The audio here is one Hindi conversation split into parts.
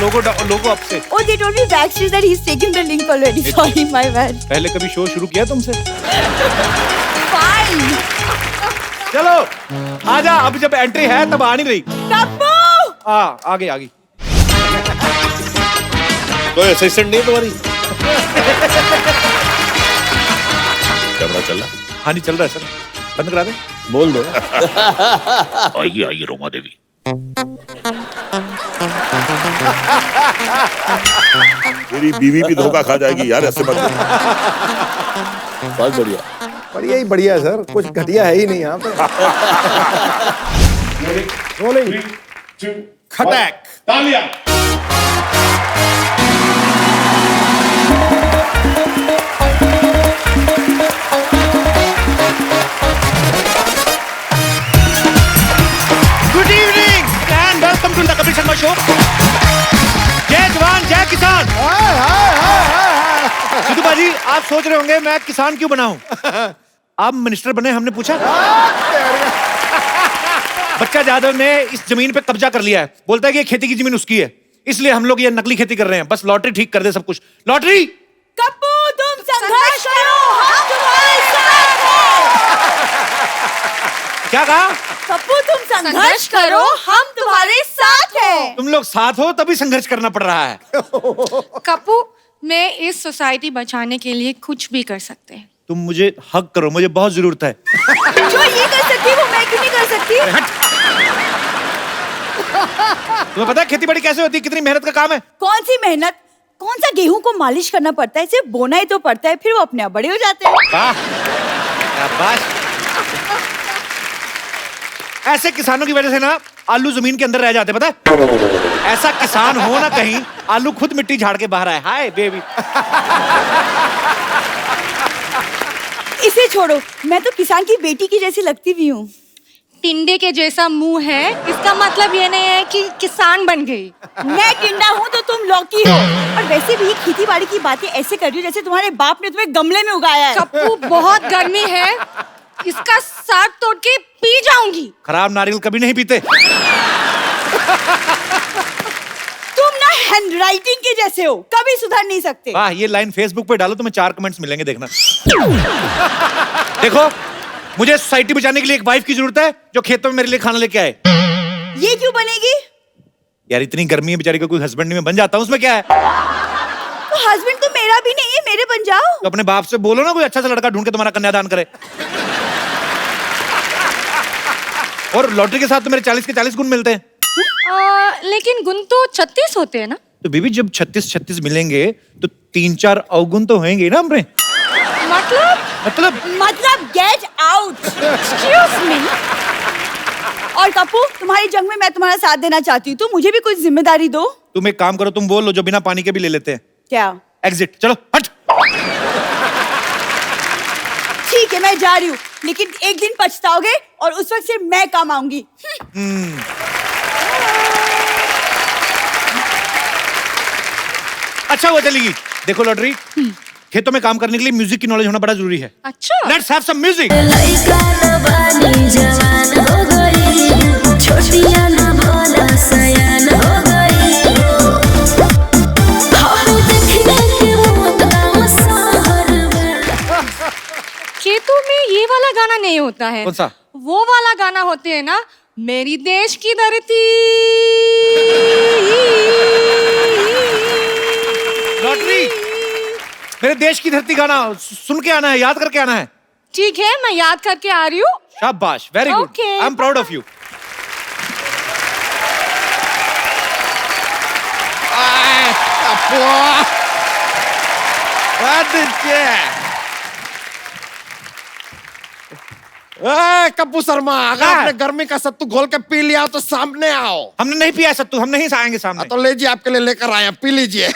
Logo upset. Oh, they told me backstage that he's taken the link already. Sorry, my bad. पहले कभी शो शुरू किया तुमसे? Fine. चलो आजा, अब जब एंट्री है तब आ नहीं रही। कप्पू! आगे कोई असिस्टेंट नहीं तुम्हारी? कैमरा चल रहा? हाँ जी चल रहा है सर, बंद करा दे। बोल दो। आइए रोमा देवी। तेरी बीवी भी धोखा खा जाएगी यार, ऐसे मत। बहुत बढ़िया। बढ़िया ही बढ़िया सर, कुछ घटिया है ही नहीं यहाँ पे। रोलिंग। खटैक। तालियां। Good evening and welcome to the Kapil Sharma show. जय जवान जय किसान। सिद्धू बाजी, आप सोच रहे होंगे मैं किसान क्यों बना हूं? आप मिनिस्टर बने, हमने पूछा। बच्चा यादव ने इस जमीन पे कब्जा कर लिया है, बोलता है कि ये खेती की जमीन उसकी है, इसलिए हम लोग ये नकली खेती कर रहे हैं। बस लॉटरी ठीक कर दे सब कुछ। लॉटरी। कप्पू, तुम संघर्ष करो, हम तुम्हारे साथ हैं। क्या कहा? कप्पू, तुम संघर्ष करो, हम तुम्हारे साथ हैं। तुम लोग साथ हो तभी संघर्ष करना पड़ रहा है। कप्पू, मैं इस सोसाइटी बचाने के लिए कुछ भी कर सकते हैं। तुम मुझे हक करो, मुझे बहुत जरूरत है। जो ये कर सकती है वो मैं क्यों नहीं कर सकती? तुम्हें पता है खेती बाड़ी कैसे होती है, कितनी मेहनत का काम है? कौन सी मेहनत? कौन सा गेहूं को मालिश करना पड़ता है, सिर्फ बोना ही तो पड़ता है, फिर वो अपने आप बड़े हो जाते हैं। वाह, शाबाश। ऐसे किसानों की वजह से ना आलू जमीन के अंदर रह जाते, पता है? ऐसा किसान हो ना कहीं आलू खुद मिट्टी झाड़ के बाहर आए। Hi baby. इसे छोड़ो, मैं तो किसान की बेटी की जैसी लगती भी हूँ। टिंडे के जैसा मुंह है, इसका मतलब ये नहीं है कि किसान बन गई। मैं टिंडा हूँ तो तुम लौकी हो। और वैसे भी खेती बाड़ी की बातें ऐसे कर रही हो जैसे तुम्हारे बाप ने तुम्हें गमले में उगाया है। कप्पू, बहुत गर्मी है, इसका साग तोड़ के पी जाऊंगी। खराब नारियल कभी नहीं पीते। तुम ना हैंडराइटिंग के जैसे हो, कभी सुधर नहीं सकते। वाह, ये लाइन फेसबुक पे डालो, तुम्हें 4 कमेंट्स मिलेंगे, देखना। देखो, मुझे सोसाइटी बचाने के लिए एक वाइफ की जरूरत है जो खेतों में मेरे लिए खाना लेके आए। ये क्यों बनेगी? यार इतनी गर्मी है बेचारी को, कोई हस्बैंड नहीं, मैं बन जाता हूँ, उसमें क्या है? तो हस्बैंड तो मेरा भी नहीं है, मेरे बन जाओ। तो अपने बाप से बोलो ना कोई अच्छा सा लड़का ढूंढ के तुम्हारा कन्यादान करे। और लॉटरी के साथ तो मेरे 40 के 40 गुण मिलते हैं। लेकिन गुण तो 36 होते हैं ना? तो बीबी जब 36 मिलेंगे तो 3-4 अवगुण तो होंगे ना हमरे। मतलब गेट आउट। Excuse me. और कप्पू, तुम्हारी जंग में मैं तुम्हारा साथ देना चाहती हूँ, तो मुझे भी कुछ जिम्मेदारी दो। तुम एक काम करो, तुम बोल लो जो बिना पानी के भी ले लेते हैं। क्या? एग्जिट। चलो हट। ठीक है, मैं जा रही हूँ, लेकिन एक दिन पछताओगे और उस वक्त सिर्फ मैं काम आऊंगी। अच्छा वो चलेगी। देखो लॉटरी, खेतों में काम करने के लिए म्यूजिक की नॉलेज होना बड़ा जरूरी है। अच्छा, लेट्स हैव सम म्यूजिक। खेतों में ये वाला गाना नहीं होता है। कौन सा? वो वाला गाना होते है ना, मेरी देश की धरती। लॉटरी, मेरे देश की धरती गाना सुन के आना है, याद करके आना है। ठीक है, मैं याद करके आ रही हूँ। शाबाश, very good, Okay. I am proud of you. Kappu Sharma, अगर हाँ। आपने गर्मी का सत्तू घोल के पी लिया तो सामने आओ। हमने नहीं पिया सत्तू, हम नहीं आएंगे सामने। तो लीजिए, आपके लिए लेकर आए हैं, पी लीजिए।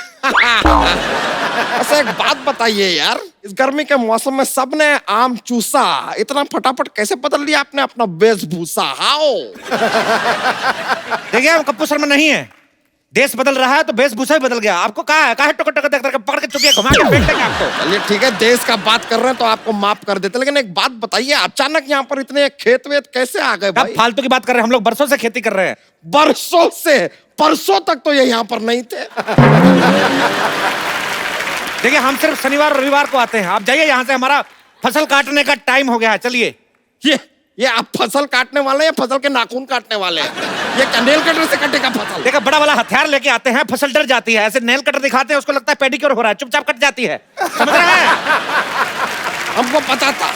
अच्छा एक बात बताइए यार, इस गर्मी के मौसम में सबने आम चूसा, इतना फटाफट कैसे बदल लिया आपने अपना वेशभूषा? हाओ। देखिए हम कप्पू शर्मा नहीं है, देश बदल रहा है तो वेशभूषा भी बदल गया। आपको कहा है टक टक टक टक पकड़ के चुपिया घुमा के फेंक देंगे आपको। चलिए ठीक है, देश का बात कर रहे हैं तो आपको माफ कर देते, लेकिन एक बात बताइए, अचानक यहाँ पर इतने खेत वेत कैसे आ गए अब भाई? फालतू की बात कर रहे हैं, हम लोग बरसों से खेती कर रहे हैं। बरसों से? परसों तक तो ये यहाँ पर नहीं थे। देखिए हम सिर्फ शनिवार और रविवार को आते हैं, आप जाइए यहाँ से, हमारा फसल काटने का टाइम हो गया है, चलिए। ये आप फसल काटने वाले हैं या फसल के नाखून काटने वाले हैं? ये क्या नेल कटर से कटेगा फसल? देखा, बड़ा वाला हथियार लेके आते हैं, फसल डर जाती है, ऐसे नेल कटर दिखाते हैं उसको लगता है पेडिक्योर हो रहा है, चुपचाप कट जाती है, समझ रहे हैं? हमको पता था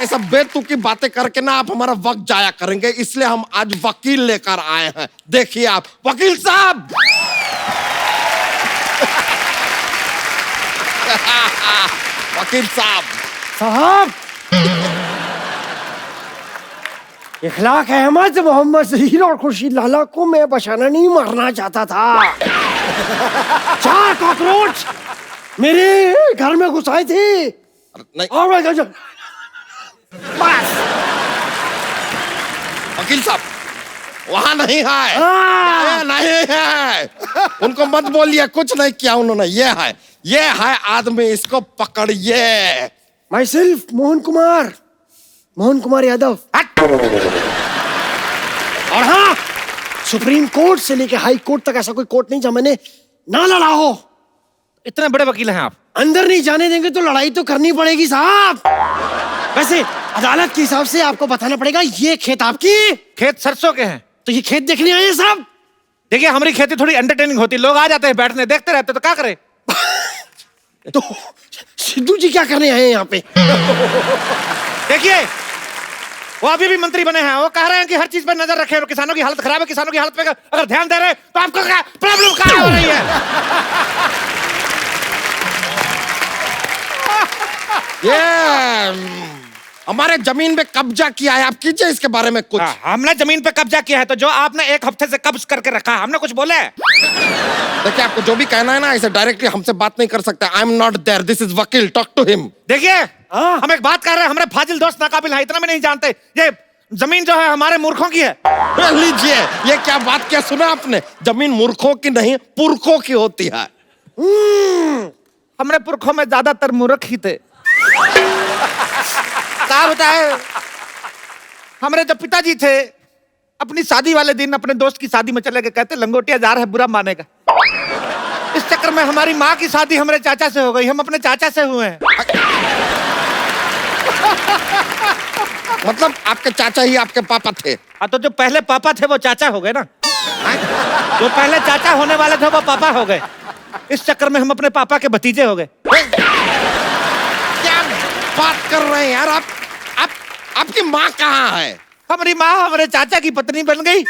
ऐसा बेतुकी बातें करके ना आप हमारा वक्त जाया करेंगे, इसलिए हम आज वकील लेकर आए हैं। देखिए आप, वकील साहब। वकील साहब, इखलाक अहमद, मोहम्मद जहीर और खुर्शीद लाला को मैं बचाना नहीं मारना चाहता था। 4 कॉकरोच मेरे घर में घुस आए थे नहीं और मैं बस। वकील साहब, वहां नहीं है, ये नहीं है, उनको मत बोलिए, कुछ नहीं किया उन्होंने। ये है आदमी, इसको पकड़िए। My self Mohan Kumar Yadav. और हाँ, सुप्रीम कोर्ट से लेके हाई कोर्ट तक ऐसा कोई कोर्ट नहीं जहाँ मैंने ना लड़ा हो। इतने बड़े वकील हैं आप। अंदर नहीं जाने देंगे तो लड़ाई तो करनी पड़ेगी साहब। वैसे अदालत के हिसाब से आपको बताना पड़ेगा, ये खेत आपकी? खेत सरसों के हैं। तो ये खेत देखने आए हैं साहब? देखिए हमारी खेती थोड़ी एंटरटेनिंग होती है, लोग आ जाते हैं बैठने, देखते रहते, तो क्या करें? तो सिद्धू जी क्या करने आए हैं यहाँ पे? देखिए वो अभी भी मंत्री बने हैं, वो कह रहे हैं कि हर चीज पर नजर रखें और किसानों की हालत खराब है, किसानों की हालत पे अगर ध्यान दे रहे हैं तो आपको क्या प्रॉब्लम कहाँ हो रही है? ये हमारे जमीन पे कब्जा किया है, आप कीजिए इसके बारे में कुछ। हमने जमीन पे कब्जा किया है, तो जो आपने 1 हफ्ते से कब्ज करके रखा है, हमने कुछ बोले? देखिए आपको जो भी कहना है ना, इसे डायरेक्टली हमसे बात नहीं कर सकते। I am not there, this is वकील, टॉक टू हिम। देखिए हम एक बात कर रहे हैं, हमारे फाजिल दोस्त नाकाबिल हैं, इतना भी नहीं जानते, ये जमीन जो है हमारे मूर्खों की है। लीजिए, ये क्या बात क्या सुना आपने? जमीन मूर्खों की नहीं, पुरखों की होती है। हमारे पुरखों में ज्यादातर मूर्ख ही थे। क्या बताए, हमारे जो पिताजी थे अपनी शादी वाले दिन अपने दोस्त की शादी में चले गए, कहते लंगोटिया जा रहा है बुरा मानेगा। इस चक्कर में हमारी माँ की शादी हमारे चाचा से हो गई, हम अपने चाचा से हुए हैं। मतलब आपके चाचा ही आपके पापा थे? हाँ, तो जो पहले पापा थे वो चाचा हो गए ना, जो पहले चाचा होने वाले थे वो पापा हो गए। इस चक्कर में हम अपने पापा के भतीजे हो गए। क्या बात कर रहे हैं यार आप? आपकी माँ कहाँ है? हमारी माँ हमारे चाचा की पत्नी बन गई।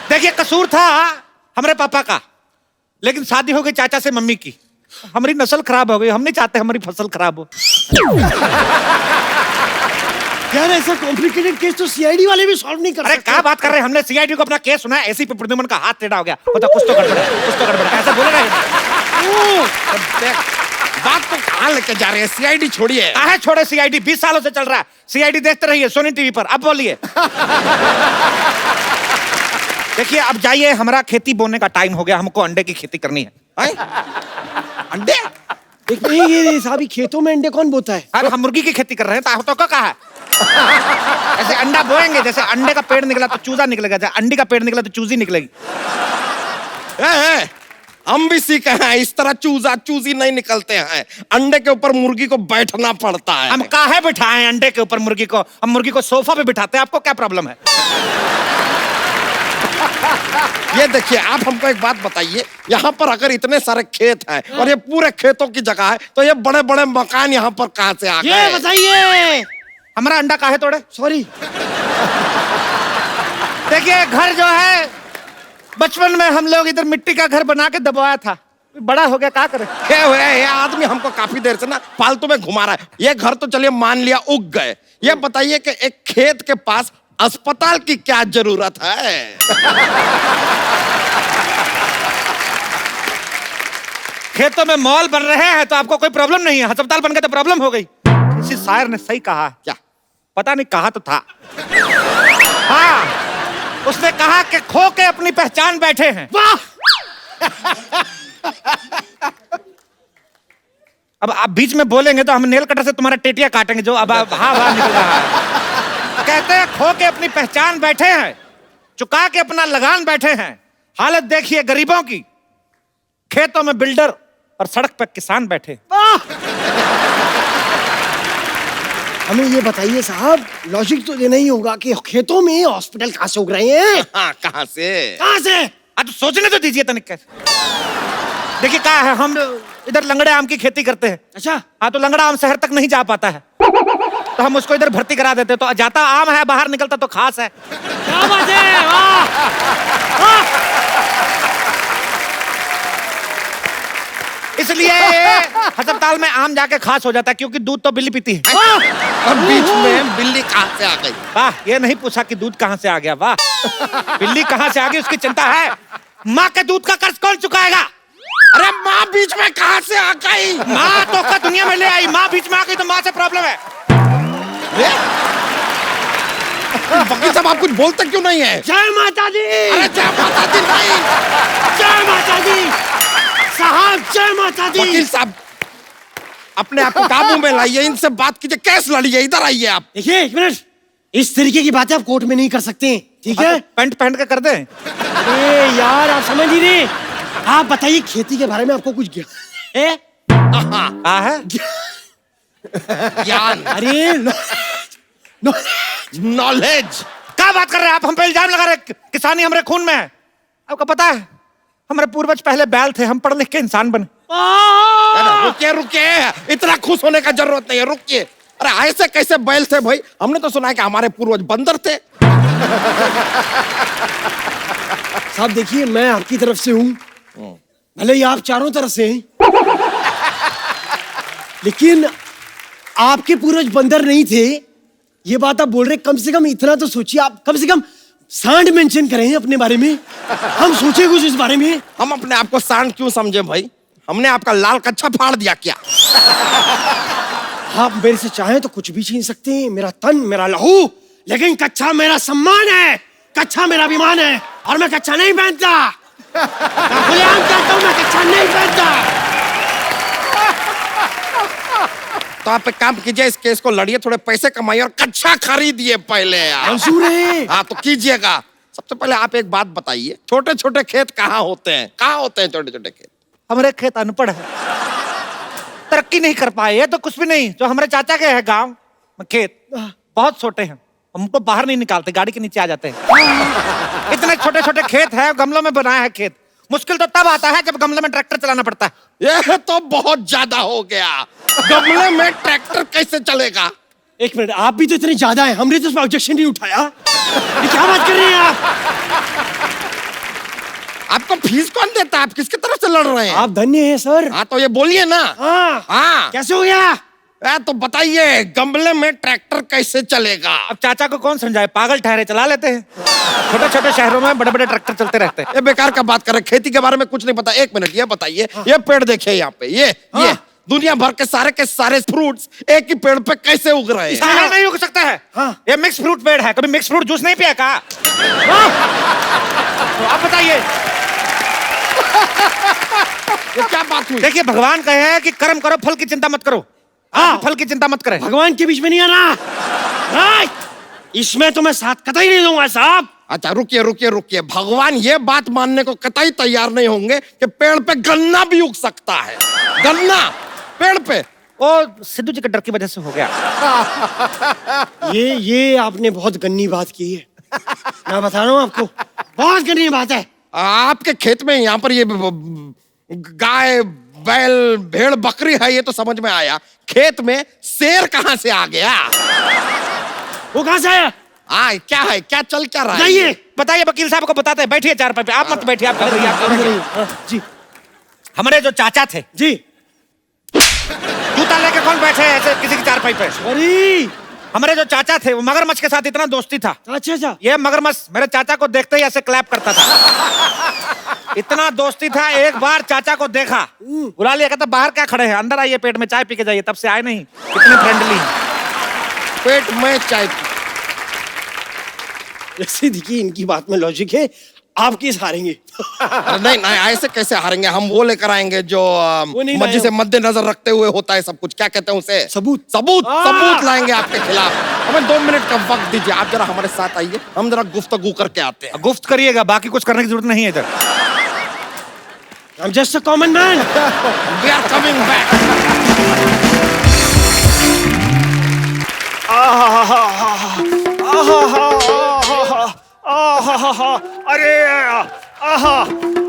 देखिए कसूर था हमारे पापा का, लेकिन शादी हो गई चाचा से मम्मी की, हमारी नस्ल खराब हो गई। हम नहीं चाहते हमारी फसल खराब हो। यार ऐसा कॉम्प्लिकेटेड केस तो सीआईडी वाले भी सॉल्व नहीं कर अरे सकते। क्या बात कर रहे हैं, हमने सीआईडी को अपना केस सुना है, एसीपी प्रद्युमन का हाथ टेढ़ा हो गया, पता कुछ तो गड़बड़ है, कुछ तो गड़बड़ है, ऐसा बोले रहे। बात तो कहाँ लेके जा रहे हैं? सीआईडी छोड़िए। काहे छोड़े सीआईडी, 20 सालों से चल रहा है सीआईडी, देखते रहिए सोनी टीवी पर। अब बोलिए। देखिए अब जाइए, हमारा खेती बोने का टाइम हो गया, हमको अंडे की खेती करनी है। अंडे? ये साहब खेतों में अंडे कौन बोता है? अरे हम मुर्गी की खेती कर रहे हैं, तो क्या कहा है? ऐसे अंडा बोएंगे, जैसे अंडे का पेड़ निकला तो चूजा निकलेगा, जैसे अंडी का पेड़ निकला तो चूजी निकलेगी। हम भी सीखे हैं, इस तरह चूजा चूजी नहीं निकलते हैं। अंडे के ऊपर मुर्गी को बैठना पड़ता है। हम काहे बिठाएं अंडे के ऊपर मुर्गी को? हम मुर्गी को सोफा पे बिठाते हैं, आपको क्या प्रॉब्लम है? ये देखिए, आप हमको एक बात बताइए, यहाँ पर अगर इतने सारे खेत हैं और ये पूरे खेतों की जगह है, तो ये बड़े बड़े मकान यहाँ पर कहाँ से आ गए? ये बताइए, हमारा अंडा काहे तोड़े? सॉरी। देखिए घर जो है, बचपन में हम लोग इधर मिट्टी का घर बना के दबाया था, बड़ा हो गया, क्या करें? ये आदमी हमको काफी देर से ना फालतू में घुमा रहा है। ये घर तो चलिए मान लिया उग गए, ये बताइए कि एक खेत के पास अस्पताल की क्या जरूरत है? खेतों में मॉल बन रहे हैं तो आपको कोई प्रॉब्लम नहीं है, अस्पताल बन गए तो प्रॉब्लम हो गई। किसी शायर ने सही कहा। क्या? पता नहीं, कहा तो था। हाँ, उसने कहा कि खो के अपनी पहचान बैठे हैं। वाह! अब आप बीच में बोलेंगे तो हम नेल कटर से तुम्हारा टेटिया काटेंगे, जो अब हाँ निकल रहा है। कहते हैं खो के अपनी पहचान बैठे हैं, चुका के अपना लगान बैठे हैं। हालत देखिए गरीबों की, खेतों में बिल्डर और सड़क पर किसान बैठे। हमें ये बताइए साहब, लॉजिक तो देना ही होगा कि खेतों में हॉस्पिटल कहाँ से उग रहे हैं? हाँ, कहाँ से? कहाँ से? अब सोचने तो दीजिए तनिक। देखिए क्या है, हम इधर लंगड़े आम की खेती करते हैं। अच्छा, हाँ, तो लंगड़ा आम शहर तक नहीं जा पाता है, तो हम उसको इधर भर्ती करा देते, तो जाता आम है, बाहर निकलता तो खास है। क्या बात है, वाह! इसलिए अस्पताल में आम जाके खास हो जाता है, क्योंकि दूध तो बिल्ली पीती है। और बीच में बिल्ली कहाँ से आ गई? वाह, ये नहीं पूछा कि दूध कहाँ से आ गया, वाह। बिल्ली कहाँ से आ गई उसकी चिंता है, माँ के दूध का कर्ज कौन चुकाएगा? अरे माँ बीच में कहाँ से आ गई? माँ तो का दुनिया में ले आई, माँ बीच में आ गई तो माँ से प्रॉब्लम है। वकील साहब, आप कुछ बोलते क्यों नहीं है? जय माता दी! अरे जय माता दी नहीं। जय माता दी साहब, जय माता दी! वकील साहब, अपने आप को काबू में लाइए, इनसे बात कीजिए, केस लड़िए, इधर आइए आप। देखिए एक मिनट, इस तरीके की बातें आप कोर्ट में नहीं कर सकते, ठीक है? पैंट पहन के कर दे। अरे यार, आप समझ ही नहीं। आप बताइए, खेती के बारे में आपको कुछ है? हाँ है। ज्ञान, अरे नॉलेज। क्या बात कर रहे हैं आप, हम पे इल्जाम लगा रहे हैं, किसानी हमारे खून में है। आपको पता है हमारे पूर्वज पहले बैल थे, हम पढ़ लिख के इंसान बने। रुकिए रुकिए, इतना खुश होने का जरूरत नहीं है, रुकिए। अरे ऐसे कैसे बैल थे भाई? हमने तो सुना है कि हमारे पूर्वज बंदर थे। साहब देखिए, मैं आपकी तरफ से हूँ, भले ही आप चारों तरफ से हैं, लेकिन आपके पूर्वज बंदर नहीं थे, ये बात आप बोल रहे। कम से कम इतना तो सोचिए, आप कम से कम सांड मेंशन करें अपने बारे में, हम सोचे कुछ इस बारे में। हम अपने आप को सांड क्यों समझे भाई? हमने आपका लाल कच्छा फाड़ दिया क्या? आप मेरे से चाहें तो कुछ भी छीन सकते हैं, मेरा तन, मेरा लहू, लेकिन कच्छा मेरा सम्मान है, कच्छा मेरा अभिमान है, और मैं कच्छा नहीं पहनता। मैं खुलेआम कहता हूं, मैं कच्छा नहीं पहनता। तो आप एक काम कीजिए, इस केस को लड़िए, थोड़े पैसे कमाइए और कच्छा खरीदिए पहले यार। मंजूर है। हाँ तो कीजिएगा। सबसे पहले आप एक बात बताइए, छोटे छोटे खेत कहाँ होते हैं? कहाँ होते हैं छोटे छोटे खेत? हमारे खेत अनपढ़ है, तरक्की नहीं कर पाए, ये तो कुछ भी नहीं। जो हमारे चाचा के है गांव में खेत बहुत छोटे हैं, हमको बाहर नहीं निकालते, गाड़ी के नीचे आ जाते हैं। इतने छोटे छोटे खेत है, गमलों में बनाया है खेत। मुश्किल तो तब आता है जब गमले में ट्रैक्टर चलाना पड़ता है। ये तो बहुत ज्यादा हो गया, गमले में ट्रैक्टर कैसे चलेगा? एक मिनट, आप भी तो इतने ज्यादा हैं, हमने तो उसमें ऑब्जेक्शन नहीं उठाया। ये क्या बात कर रहे हैं आप? आपको फीस कौन देता है? आप किसकी तरफ से लड़ रहे हैं? आप धन्य हैं सर। हाँ तो ये बोलिए ना। हाँ हाँ कैसे हो गया? तो बताइए, गमले में ट्रैक्टर कैसे चलेगा? अब चाचा को कौन समझाए, पागल ठहरे, चला लेते हैं। छोटे छोटे शहरों में बड़े बड़े ट्रैक्टर चलते रहते हैं। ये बेकार का बात कर रहे, खेती के बारे में कुछ नहीं पता। एक मिनट, ये बताइए, ये पेड़ देखिए यहाँ पे, ये दुनिया भर के सारे फ्रूट्स एक ही पेड़ पे कैसे उग रहे हैं? सारा नहीं उग सकता है। ये मिक्स फ्रूट पेड़ है, कभी मिक्स फ्रूट जूस नहीं पिया का? तो आप बताइए, ये क्या बात हुई? देखिए भगवान कहे हैं कि कर्म करो, फल की चिंता मत करो। हाँ, फल की चिंता मत करें। भगवान के बीच में नहीं आना। राइट, इसमें तो मैं साथ कतई नहीं दूंगा साहब। अच्छा रुकिए रुकिए रुकिए, भगवान ये बात मानने को कतई तैयार नहीं होंगे कि पेड़ पे गन्ना भी उग सकता है। गन्ना पेड़ पे? वो सिद्धू जी के डर की वजह से हो गया। ये आपने बहुत गन्नी बात की है, मैं बता रहा हूँ आपको, बहुत गन्नी बात है। आपके खेत में यहाँ पर ये गाय बैल भेड़ बकरी है, ये तो समझ में आया। खेत में शेर कहाँ से आ गया? वो कहाँ से आया? हाँ क्या है, क्या चल क्या रहा है? बताइए। बताइए, वकील साहब को बताते हैं। बैठिए चारपाई पे, आप मत बैठिए, आप जी हमारे जो चाचा थे जी, जूता लेके कौन बैठे हैं ऐसे किसी की चारपाई पे? अरे हमारे जो चाचा थे वो मगरमच्छ के साथ इतना दोस्ती था। अच्छा अच्छा, ये मगरमच्छ मेरे चाचा को देखते ही ऐसे क्लैप करता था। इतना दोस्ती था, एक बार चाचा को देखा, बुला लिया, कहता बाहर क्या खड़े हैं, अंदर आइए, पेट में चाय पी के जाइए। तब से आए नहीं, इतने फ्रेंडली। पेट में चाय। जैसे देखिए, इनकी बात में लॉजिक है। आप किस हारेंगे? अरे नहीं नहीं, ऐसे कैसे हारेंगे? हम वो लेकर आएंगे जो नहीं मस्जिद से लाए मद्देनजर रखते हुए होता है सब कुछ। क्या कहते हैं उसे? सबूत। सबूत हाँ। सबूत लाएंगे आपके खिलाफ। हमें 2 मिनट का वक्त दीजिए, आप जरा हमारे साथ आइए, हम जरा गुफ्तगू करके आते हैं। गुफ्त करिएगा, बाकी कुछ करने की जरूरत नहीं है इधर। I'm just a common man. We are coming back. अरे आहा,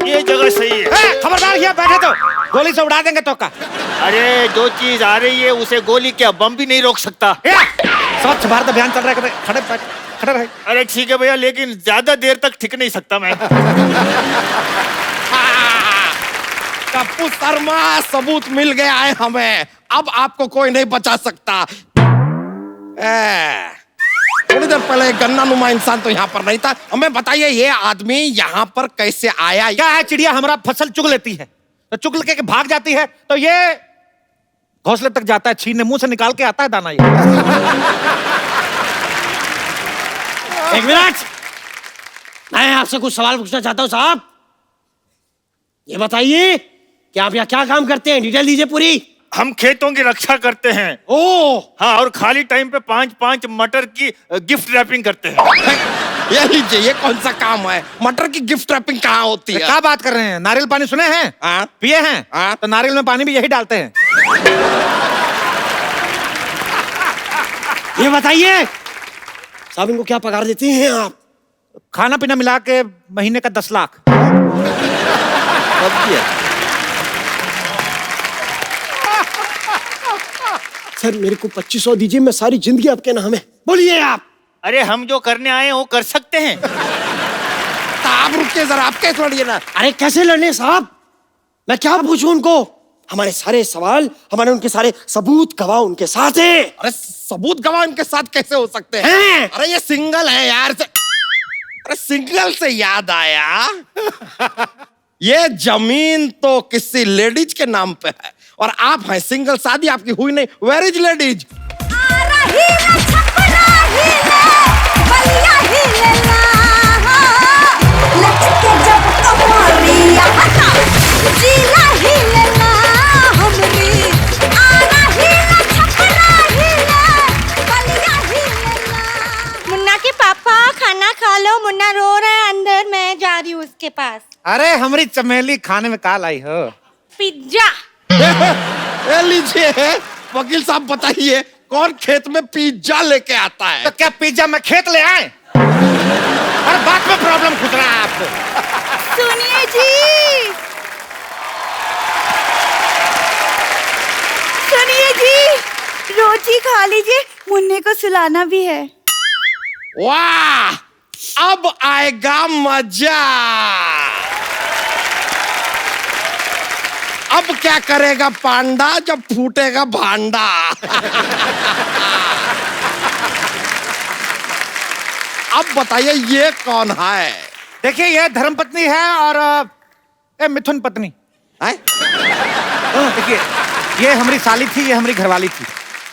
ये जगह सही है। ए, खबरदार यहाँ बैठे तो गोली से उड़ा देंगे तो का। अरे जो चीज आ रही है उसे गोली क्या बम भी नहीं रोक सकता। स्वच्छ भारत अभियान चल रहा है, खड़े खड़े रहे। अरे ठीक है भैया, लेकिन ज्यादा देर तक टिक नहीं सकता मैं। कप्पू शर्मा, सबूत मिल गया है हमें, अब आपको कोई नहीं बचा सकता। थोड़ी देर पहले गन्ना नुमा इंसान तो यहाँ पर नहीं था। हमें बताइए ये आदमी यहाँ पर कैसे आया? क्या है, चिड़िया हमारा फसल चुग लेती है तो चुग के भाग जाती है, तो ये घोंसले तक जाता है, छीनने मुंह से निकाल के आता है दाना। ये एक मिनट, मैं आपसे कुछ सवाल पूछना चाहता हूँ साहब। ये बताइए कि आप यहाँ क्या काम करते हैं? डिटेल दीजिए पूरी। हम खेतों की रक्षा करते हैं। ओ, हाँ, और खाली टाइम पे 5-5 मटर की गिफ्ट रैपिंग करते हैं। ये लीजिए, ये कौन सा काम है? मटर की गिफ्ट रैपिंग कहाँ होती है? क्या बात कर रहे हैं? नारियल पानी सुने हैं? हाँ? पिए हैं? हाँ? तो नारियल में पानी भी यही डालते हैं। ये बताइए साहब, इनको क्या पगार देते हैं आप? खाना पीना मिला के महीने का 10 लाख। सर मेरे को 2500 दीजिए, मैं सारी जिंदगी आपके नाम है। बोलिए आप। अरे हम जो करने आए हैं वो कर सकते हैं। तो आप रुकिए जरा, आप कैसे लड़िए ना। अरे कैसे लड़ने साहब? मैं क्या पूछूं उनको? हमारे सारे सवाल, हमारे उनके सारे सबूत गवाह उनके साथ है। अरे सबूत गवाह इनके साथ कैसे हो सकते हैं? अरे ये सिंगल है यार। अरे सिंगल से याद आया, ये जमीन तो किसी लेडीज के नाम पे है और आप हैं सिंगल, शादी आपकी हुई नहीं। Where is ladies? मुन्ना के पापा खाना खा लो, मुन्ना रो रहा है अंदर, मैं जा रही हूँ उसके पास। अरे हमारी चमेली खाने में काल आई हो। पिज्जा। ये लीजिए वकील साहब, बताइए कौन खेत में पिज्जा लेके आता है? तो क्या पिज्जा में खेत ले आए? अरे बात में प्रॉब्लम खुद रहा है आपको। सुनिए जी, सुनिए जी, रोटी खा लीजिए, मुन्ने को सुलाना भी है। वाह, अब आएगा मजा। अब क्या करेगा पांडा जब फूटेगा भांडा। अब बताइए ये कौन है? देखिए ये धर्मपत्नी है और ये मिथुन पत्नी हैं? देखिए ये हमारी साली थी, ये हमारी घरवाली थी,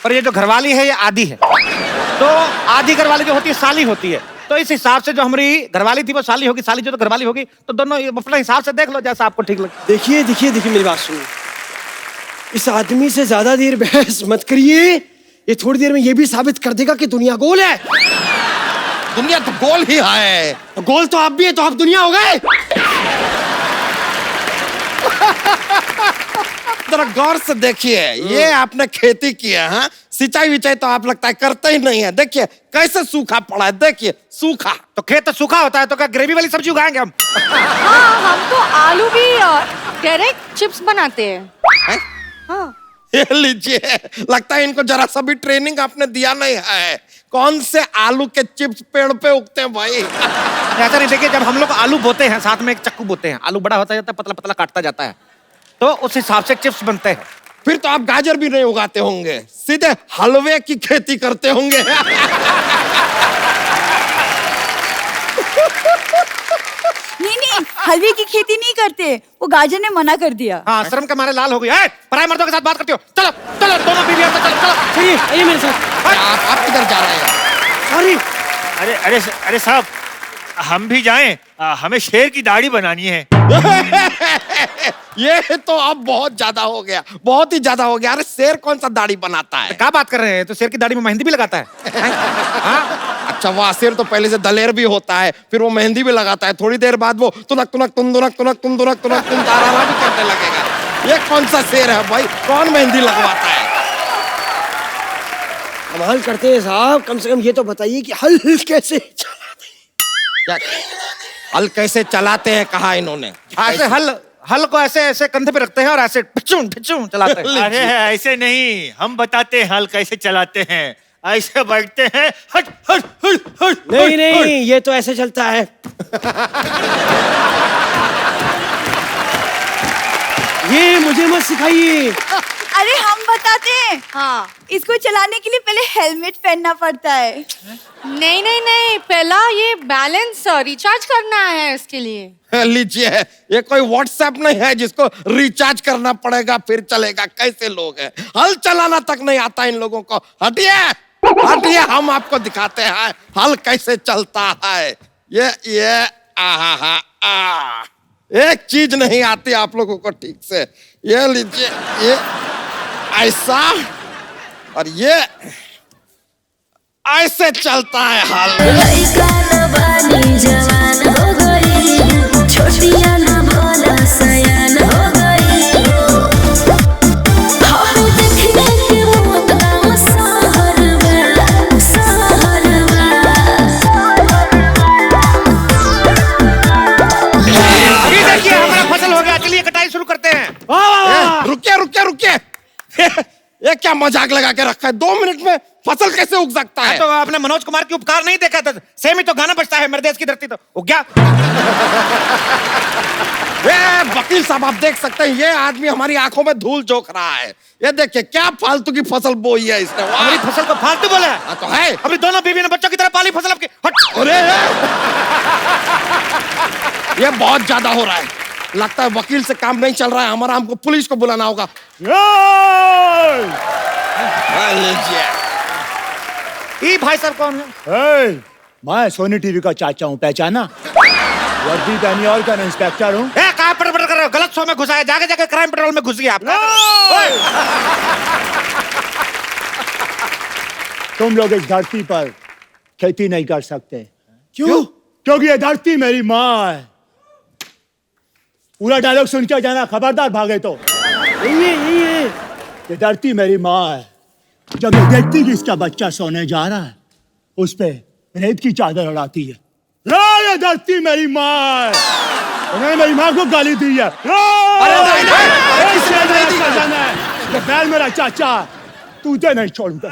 और ये जो घरवाली है ये आधी है। तो आधी घरवाली जो होती है साली होती है, तो इस हिसाब से जो हमारी घरवाली थी वो साली होगी, साली जो तो घरवाली होगी, तो दोनों अपने हिसाब से देख लो जैसा आपको ठीक लगे। देखिए देखिए देखिए, मेरी बात सुनिए, इस आदमी से ज्यादा देर बहस मत करिए। ये थोड़ी देर में ये भी साबित कर देगा कि दुनिया गोल है। दुनिया तो गोल ही है। तो गोल तो आप भी है, तो आप दुनिया हो गए। जरा गौर से देखिए, ये आपने खेती की है, हाँ? सिंचाई विचाई तो आप लगता है करते ही नहीं है। देखिए कैसे सूखा पड़ा है, देखिए सूखा। तो खेत तो सूखा होता है, तो क्या ग्रेवी वाली सब्जी उगाएंगे हम? हाँ, हम तो आलू भी डायरेक्ट चिप्स बनाते हैं। हैं? हाँ। ये लीजिए, लगता है इनको जरा सा भी ट्रेनिंग आपने दिया नहीं है। कौन से आलू के चिप्स पेड़ पे उगते हैं भाई? ऐसा नहीं, देखिए जब हम लोग आलू बोते हैं साथ में एक चक्कू बोते हैं, आलू बड़ा होता जाता है, पतला पतला काटता जाता है, तो उस हिसाब से चिप्स बनते हैं। फिर तो आप गाजर भी नहीं उगाते होंगे, सीधे हलवे की खेती करते होंगे। नहीं, हलवे की खेती नहीं करते, वो गाजर ने मना कर दिया। हाँ, शर्म के मारे लाल हो गई। ए, पराये मर्दों के साथ बात करती हो? चलो चलो दोनों बीवियों से चलो चलो। चलिए आइए मेरे साथ। आप किधर जा रहे हैं? सॉरी। अरे अरे अरे साहब, हम भी जाएं? हमें शेर की दाढ़ी बनानी है। ये तो अब बहुत ज्यादा हो गया, बहुत ही ज्यादा हो गया। अरे शेर कौन सा दाढ़ी बनाता है? क्या बात कर रहे हैं? तो शेर की दाढ़ी में मेहंदी भी लगाता है। अच्छा वाह, शेर तो पहले से दलेर भी होता है, फिर वो मेहंदी भी लगाता है, थोड़ी देर बाद वो तुनक तुनक तुन तुनक तुनक तुन तुनक तुनक तुन तारा भी करने लगेगा। ये कौन सा शेर है भाई? कौन मेहंदी लगवाता है? कमाल करते हैं साहब, कम से कम ये तो बताइए कि हल कैसे क्या हल कैसे चलाते हैं कहा इन्होंने? ऐसे हल को ऐसे ऐसे कंधे पे रखते हैं और ऐसे ठिचूं ठिचूं चलाते हैं। अरे ऐसे नहीं, हम बताते हैं हल कैसे चलाते हैं। ऐसे बैठते हैं, हट हट हट हट। नहीं नहीं, ये तो ऐसे चलता है। ये मुझे मत सिखाइए। अरे हम बताते हैं। हाँ। इसको चलाने के लिए पहले हेलमेट पहनना पड़ता है। नहीं नहीं नहीं, पहला ये बैलेंस रिचार्ज करना है इसके लिए। लीजिए, ये कोई व्हाट्सएप नहीं है जिसको रिचार्ज करना पड़ेगा फिर चलेगा। कैसे लोग हैं, हल चलाना तक नहीं आता इन लोगों को। हटिए हटिए, हम आपको दिखाते हैं हल कैसे चलता है। ये आहा आ एक चीज नहीं आती आप लोगों को ठीक से। ये लीजिए, ये ऐसा और ये ऐसे चलता है हल। रुकिए रुकिए रुकिए, ये क्या मजाक लगा के रखा है? 2 मिनट में फसल कैसे उग सकता है? तो आपने मनोज कुमार की उपकार नहीं देखा था? सेम ही तो गाना बजता है, मेरे देश की धरती तो उग गया। वकील साहब आप देख सकते हैं, ये आदमी हमारी आंखों में धूल झोंक रहा है। ये देखिए क्या फालतू की फसल बोई है इसने। हमारी फसल को फालतू बोला है? तो है, अभी दोनों बीवी ने बच्चों की तरह पाली फसल आपकी। हट। अरे ये बहुत ज्यादा हो रहा है, लगता है वकील से काम नहीं चल रहा है हमारा, हमको पुलिस को बुलाना होगा। ये भाई साहब कौन है? मैं सोनी टीवी का चाचा हूँ, पहचाना? वर्दी पहनी और क्या इंस्पेक्टर हूँ। कहाँ पर कर रहे हो? गलत शो में घुसा है, जाके जाके क्राइम पेट्रोल में घुस गया आप। तुम लोग इस धरती पर खेती नहीं कर सकते। क्यों? क्योंकि ये धरती मेरी माँ है। पूरा डायलॉग सुन के जाना, खबरदार भागे तो। ये धरती मेरी माँ है। जब ये देखती कि इसका बच्चा सोने जा रहा है, उस पे रेत की चादर उड़ाती है। ये धरती मेरी माँ है। उन्होंने मेरी माँ को गाली दी है। ये बैल मेरा चाचा, तुझे नहीं छोड़ूंगा।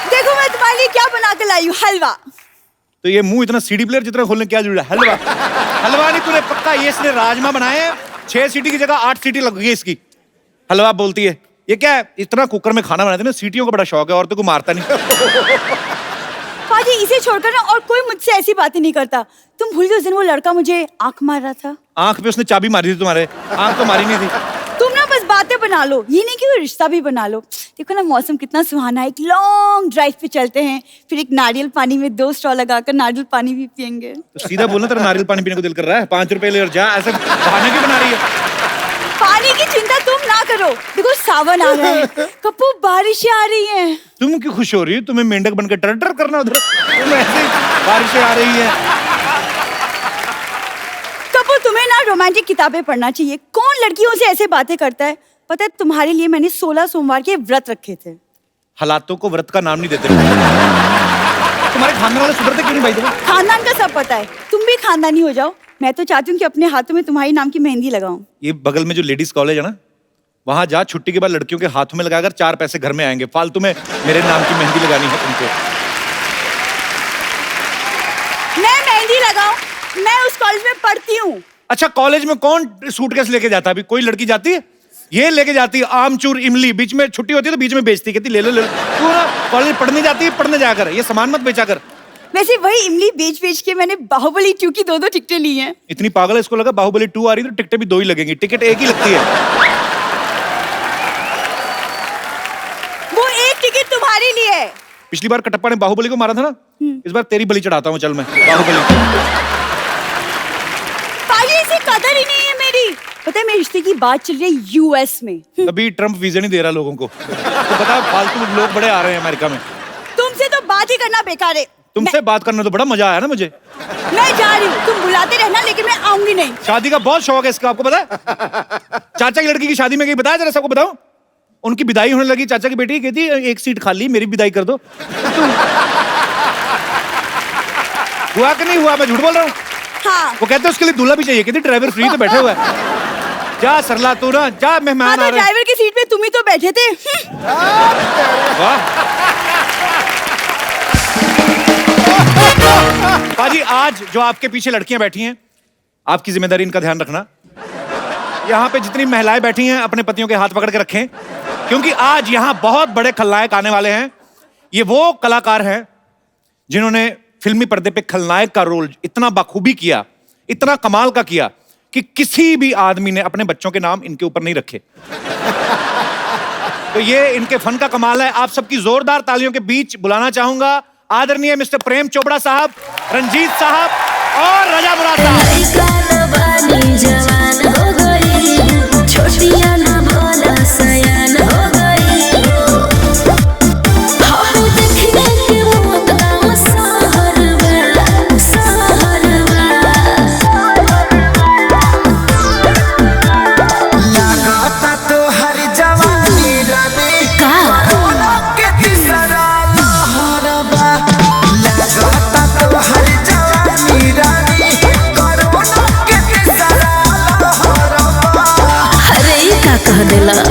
देखो मैं तुम्हारे लिए क्या बना के लाई हूँ, हलवा। तो ये मुंह इतना सीडी प्लेयर जितना खोलने क्या जरूरत है? हलवा हलवा नहीं तूने पक्का, ये इसने राजमा बनाए हैं, 6 सीटी की जगह 8 सीटी लग गई इसकी। हलवा बोलती है, ये क्या है? इतना कुकर में खाना बनाते ना, सीटियों का बड़ा शौक है, औरतों को मारता नहीं। पाजी इसे छोड़कर ना और कोई मुझसे ऐसी बातें नहीं करता। तुम भूल गए उस दिन वो लड़का मुझे आंख मार रहा था। आंख पे उसने चाबी मारी थी तुम्हारे, आंख तो मारी नहीं थी। तुम ना बस बातें बना लो, ये नहीं कि वो रिश्ता भी बना लो। देखो ना मौसम कितना सुहाना है, एक लॉन्ग ड्राइव पे चलते हैं, फिर एक नारियल पानी में 2 स्ट्रॉ लगाकर नारियल पानी भी पियेंगे। तो सीधा बोलना, तेरा नारियल पानी पीने को दिल कर रहा है, 5 रुपए ले और जा, ऐसे बहाने क्यों बना रही है? पानी की चिंता तुम ना करो, देखो सावन आ रहा है, कप्पू बारिशें आ रही हैं। तुम क्यों खुश हो रही हो? तुम्हें मेंढक बनकर टर टर करना उधर, तुम ऐसे बारिशें आ रही है। कप्पू तुम्हें ना रोमांटिक किताबें पढ़ना चाहिए। कौन लड़कियों से ऐसे बातें करता है? पता है तुम्हारे लिए मैंने 16 सोमवार के व्रत रखे थे। हालातों को व्रत का नाम नहीं देते। तुम्हारे खानदान वाले सुधरते क्यों नहीं भाई? तुम्हें खानदान का सब पता है, तुम भी खानदानी हो जाओ। मैं तो चाहती हूँ कि अपने हाथों में तुम्हारी नाम की मेहंदी लगाऊं। ये बगल में जो लेडीज कॉलेज है ना, वहां जा, छुट्टी के बाद लड़कियों के हाथों में लगाकर 4 पैसे घर में आएंगे। फालतू में मेरे नाम की मेहंदी लगानी है तुमको। मैं मेहंदी लगाऊं? मैं उस कॉलेज में पढ़ती हूँ। अच्छा, कॉलेज में कौन सूटकेस लेके जाता है? अभी कोई लड़की जाती है? ये लेके जाती है आमचूर इमली, बीच में छुट्टी होती है तो बीच में बेचती, कहती ले लो ले लो। तू ना कॉलेज पढ़ने जाती है, पढ़ने जाकर ये सामान मत बेचा कर। वैसे वही इमली बेच बेच के मैंने बाहुबली 2 की 2 टिकटें ली हैं। इतनी पागल है, इसको लगा बाहुबली 2 आ रही तो टिकटें भी 2 ही लगेंगी, टिकट एक ही लगती है। वो एक टिकट तुम्हारे लिए है। पिछली बार कटप्पा ने बाहुबली को मारा था ना, इस बार तेरी बलि चढ़ाता हूँ, चल मैं बाहुबली। पाजी ऐसी कदर ही नहीं है मेरी। पता है मेरे रिश्ते की बात चल रही है यूएस में। अभी ट्रम्प वीजा नहीं दे रहा लोगों को, तो बता फालतू लोग बड़े आ रहे हैं अमेरिका में। तुमसे तो बात ही करना बेकार है। तुमसे बात करने तो बड़ा मजा आया ना मुझे। मैं जा रही हूँ, तुम बुलाते रहना, लेकिन मैं आऊंगी नहीं। शादी का बहुत शौक है इसका, आपको पता है? चाचा की लड़की की शादी में गई, बताया जरा सबको बताओ। उनकी विदाई होने लगी, चाचा की बेटी कहती एक सीट खाली, मेरी विदाई कर दो। हुआ कि नहीं हुआ? मैं झूठ बोल रहा हूँ? हाँ। वो कहते हैं उसके लिए दूल्हा भी चाहिए, कहती ड्राइवर फ्री तो बैठे हुआ है। जा सरला तू ना, जा मेहमान आ रहे हैं। ड्राइवर की सीट पे तुम ही तो बैठे थे। वाह पाजी, आज जो आपके पीछे लड़कियां बैठी हैं, आपकी जिम्मेदारी इनका ध्यान रखना। यहाँ पे जितनी महिलाएं बैठी हैं अपने पतियों के हाथ पकड़ के रखें, क्योंकि आज यहाँ बहुत बड़े खलनायक आने वाले हैं। ये वो कलाकार हैं जिन्होंने फिल्मी पर्दे पे खलनायक का रोल इतना बखूबी किया, इतना कमाल का किया कि किसी भी आदमी ने अपने बच्चों के नाम इनके ऊपर नहीं रखे। तो ये इनके फन का कमाल है। आप सबकी जोरदार तालियों के बीच बुलाना चाहूंगा आदरणीय मिस्टर प्रेम चोपड़ा साहब, रंजीत साहब और रजा मुराद साहब।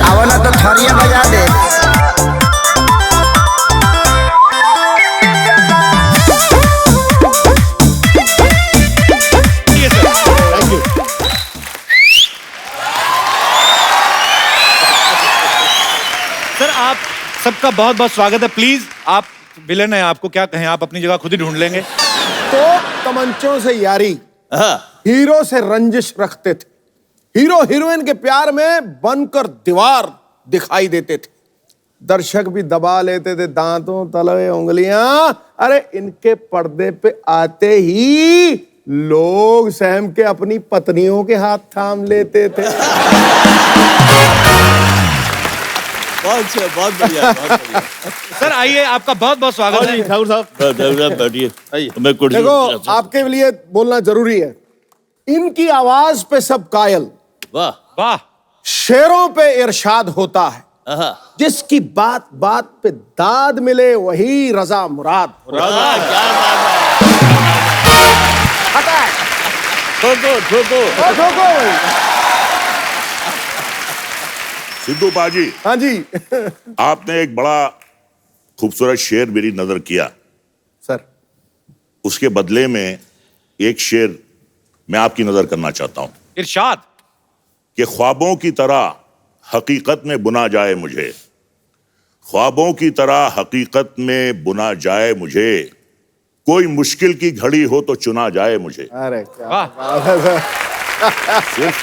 आवला तो थरिया बजा दे। सर आप सबका बहुत बहुत स्वागत है। प्लीज, आप विलेन हैं, आपको क्या कहें, आप अपनी जगह खुद ही ढूंढ लेंगे। तो तमंचों से यारी, हीरो से रंजिश रखते थे, हीरो हीरोइन के प्यार में बनकर दीवार दिखाई देते थे, दर्शक भी दबा लेते थे दांतों तले उंगलियां। अरे इनके पर्दे पे आते ही लोग सहम के अपनी पत्नियों के हाथ थाम लेते थे। बहुत बढ़िया। सर आइए, आपका बहुत बहुत स्वागत है। ठाकुर साहब बैठिए। देखो, आपके लिए बोलना जरूरी है। इनकी आवाज पे सब कायल, वाह वाह। शेरों पे इरशाद होता है, जिसकी बात बात पे दाद मिले वही रजा मुराद। ठोको। सिद्धू बाजी, हाँ जी। आपने एक बड़ा खूबसूरत शेर मेरी नजर किया सर, उसके बदले में एक शेर मैं आपकी नजर करना चाहता हूं इरशाद कि ख्वाबों की तरह हकीकत में बुना जाए मुझे, ख्वाबों की तरह हकीकत में बुना जाए मुझे, कोई मुश्किल की घड़ी हो तो चुना जाए मुझे। अरे क्या वाह। बात है सर। सिर्फ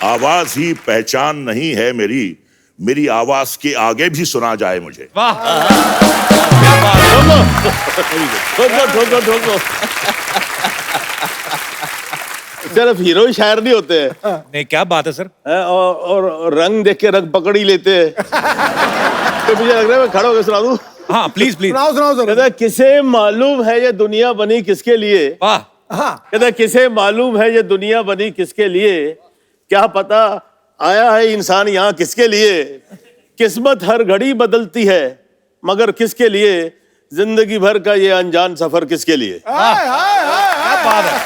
आवाज ही पहचान नहीं है मेरी, मेरी आवाज के आगे भी सुना जाए मुझे। वाह। ठोको। सिर्फ हीरो ही शायर नहीं होते हैं। नहीं, क्या बात है सर। और रंग देख के रंग पकड़ ही लेते हैं। तो मुझे लग रहा है मैं खड़ा होकर सुना दूं। हाँ प्लीज प्लीज। सुनाओ सर। कहता किसे मालूम है ये दुनिया बनी किसके लिए। वाह। कहता किसे मालूम है ये दुनिया बनी किसके लिए, क्या पता आया है इंसान यहाँ किसके लिए। किस्मत हर घड़ी बदलती है मगर किसके लिए, जिंदगी भर का ये अनजान सफर किसके लिए। क्या बात है।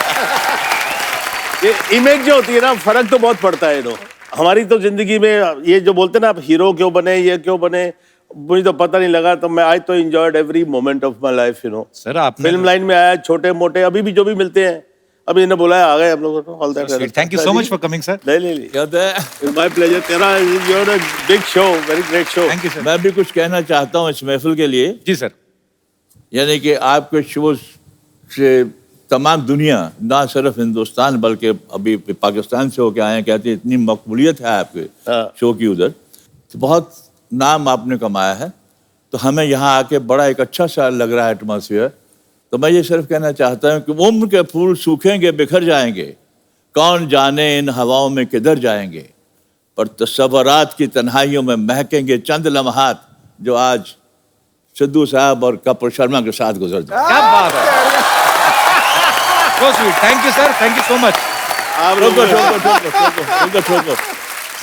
ये इमेज जो होती है ना, फर्क तो बहुत पड़ता है। तो हमारी तो जिंदगी में ये जो बोलते हैं ना, आप हीरो क्यों बने, ये क्यों बने, मुझे तो पता नहीं लगा। तो मैं आज तो enjoyed every moment of my life, you know. Sir आपने फिल्म लाइन में आया, छोटे मोटे अभी भी जो भी मिलते हैं, अभी इन्हें बुलाया आ गए हम लोगों को all that thank you so much for coming sir. नहीं कहते हैं माय प्लेजर तेरा your a big show very great show. Thank you sir. मैं भी कुछ कहना चाहता हूँ इस महफिल के लिए। जी सर। यानी कि आपके शो से तमाम दुनिया, ना सिर्फ हिंदुस्तान बल्कि अभी पाकिस्तान से होके आए हैं, कहते हैं इतनी मकबूलियत है आपके शो की उधर, तो बहुत नाम आपने कमाया है। तो हमें यहाँ आके बड़ा एक अच्छा सा लग रहा है एटमॉस्फेयर। तो मैं ये सिर्फ कहना चाहता हूँ कि उम्र के फूल सूखेंगे बिखर जाएंगे, कौन जाने इन हवाओं में किधर जाएंगे, पर तस्वरात की तन्हाइयों में महकेंगे चंद लम्हात जो आज सिद्धू साहब और कपूर शर्मा के साथ गुजर जाए। क्या बात है, so sweet, thank you sir, thank you so much.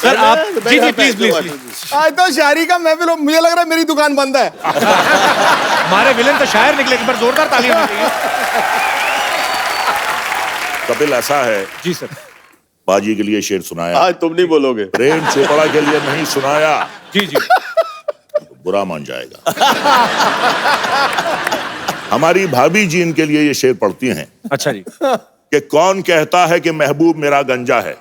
Sir आप जी जी प्लीज प्लीज। आज तो शायरी का महफिल, मुझे लग रहा है मेरी दुकान बंद है। हमारे विलेन तो शायर निकले, एक बार जोरदार तालियां होनी चाहिए। कपिल ऐसा है जी सर, बाजी के लिए शेर सुनाया, आज तुम नहीं बोलोगे। प्रेम चोपड़ा के लिए नहीं सुनाया। जी जी, बुरा मान जाएगा। हमारी भाभी जी इनके लिए ये शेर पढ़ती हैं। अच्छा जी। कि कौन कहता है कि महबूब मेरा गंजा है,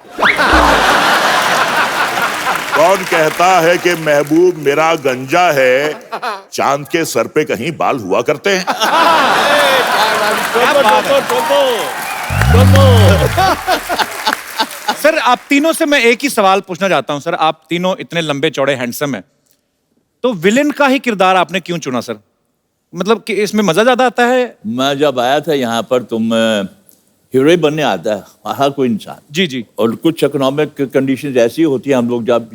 कौन कहता है कि महबूब मेरा गंजा है, चांद के सर पे कहीं बाल हुआ करते हैं। सर आप तीनों से मैं एक ही सवाल पूछना चाहता हूं। सर आप तीनों इतने लंबे चौड़े हैंडसम हैं, तो विलेन का ही किरदार आपने क्यों चुना सर? मतलब कि इसमें मजा ज्यादा आता है? मैं जब आया था यहाँ पर, तुम हीरो ही बनने आता है हर कोई इंसान। जी जी। और कुछ इकोनॉमिक कंडीशंस ऐसी होती हैं, हम लोग जब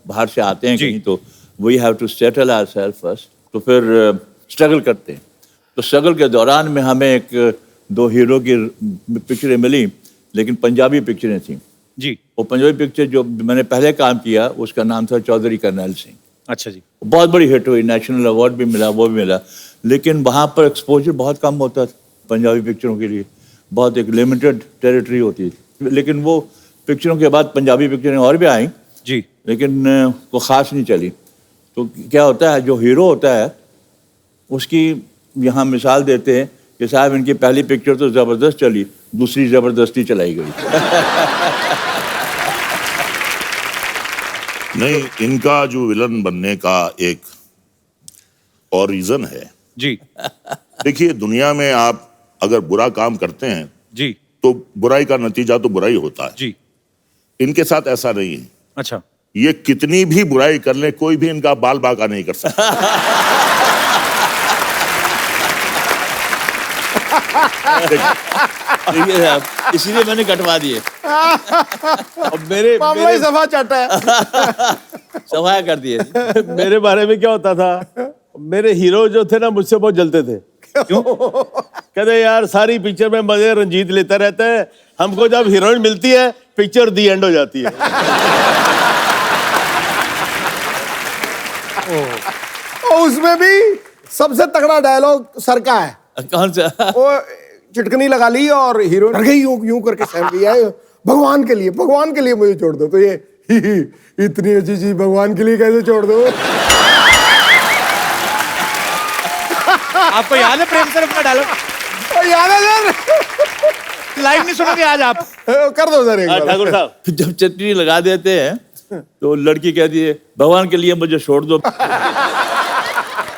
बाहर से आते हैं कहीं, तो we have to settle ourselves first, तो फिर स्ट्रगल करते हैं। तो स्ट्रगल के दौरान में हमें एक दो हीरो की पिक्चरें मिली, लेकिन पंजाबी पिक्चरें थी जी। वो पंजाबी पिक्चर जो मैंने पहले काम किया उसका नाम था चौधरी करनैल सिंह। अच्छा जी। बहुत बड़ी हिट हुई, नेशनल अवार्ड भी मिला, वो भी मिला, लेकिन वहाँ पर एक्सपोजर बहुत कम होता था पंजाबी पिक्चरों के लिए, बहुत एक लिमिटेड टेरिटरी होती थी। लेकिन वो पिक्चरों के बाद पंजाबी पिक्चरें और भी आई जी, लेकिन वो ख़ास नहीं चली। तो क्या होता है, जो हीरो होता है उसकी यहाँ मिसाल देते हैं कि साहब इनकी पहली पिक्चर तो ज़बरदस्त चली, दूसरी ज़बरदस्ती चलाई गई। नहीं, इनका जो विलन बनने का एक और रीजन है जी। देखिए, दुनिया में आप अगर बुरा काम करते हैं जी, तो बुराई का नतीजा तो बुराई होता है जी। इनके साथ ऐसा नहीं है। अच्छा। ये कितनी भी बुराई कर ले, कोई भी इनका बाल बांका नहीं कर सकता। देखिए आप, इसीलिए मैंने कटवा दिए। अब मेरे सभा चाटा है। सफाया कर दिए। मेरे बारे में क्या होता था, मेरे हीरो जो थे ना मुझसे बहुत जलते थे। क्यों? कहते यार सारी पिक्चर में मजे रंजीत लेता रहता है, हमको जब हीरोइन मिलती है पिक्चर दी एंड हो जाती है। और उसमें भी सबसे तगड़ा डायलॉग सर का है। कौन सा? वो चिटकनी लगा ली और हीरो डर गई, यूं करके सहम लिया, भगवान के लिए मुझे छोड़ दो। तो ये इतनी अच्छी चीज भगवान के लिए कैसे छोड़ दो? आपको याद है प्रेम सर अपना डायलॉग? याद है सर। लाइव नहीं सुनोगे आज आप? कर दो सर एक बार। ठाकुर साहब, जब चटनी लगा देते हैं तो लड़की कहती है भगवान के लिए मुझे छोड़ दो।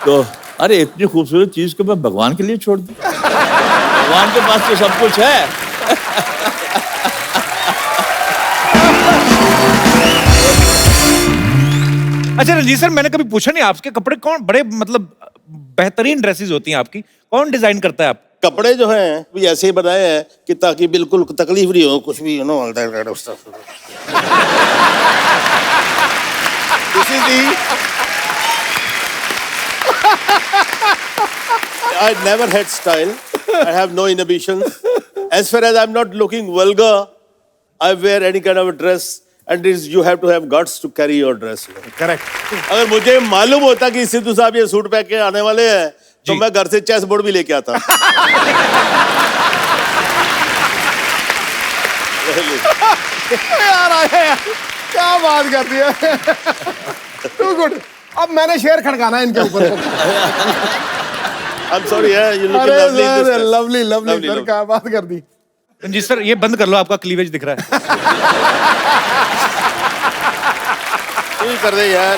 तो अरे इतनी खूबसूरत चीज को मैं भगवान के लिए छोड़ दूं? भगवान के पास तो सब कुछ है। अच्छा रंजीत सर, मैंने कभी पूछा नहीं आपके कपड़े कौन बड़े मतलब बेहतरीन ड्रेसेस होती हैं आपकी, कौन डिजाइन करता है आप? कपड़े जो हैं भी ऐसे ही बनाए हैं कि ताकि बिल्कुल तकलीफ नहीं हो, कुछ भी know all that stuff. This is the I never had style. I have no inhibitions. As far as I'm not looking vulgar, I wear any kind of a dress, and you have to have guts to carry your dress. Correct. अगर मुझे मालूम होता कि सिद्धू साहब ये सूट पहन के आने वाले हैं, तो मैं घर से चेस बोर्ड भी लेके आता। यार आया, क्या बात कर दी है। Too good. अब मैंने शेर खड़काना है इनके ऊपर। I'm sorry, yeah, you look अरे lovely. लवली सर, क्या बात कर दी। रंजीत सर ये बंद कर लो, आपका क्लीवेज दिख रहा है। कर दे यार।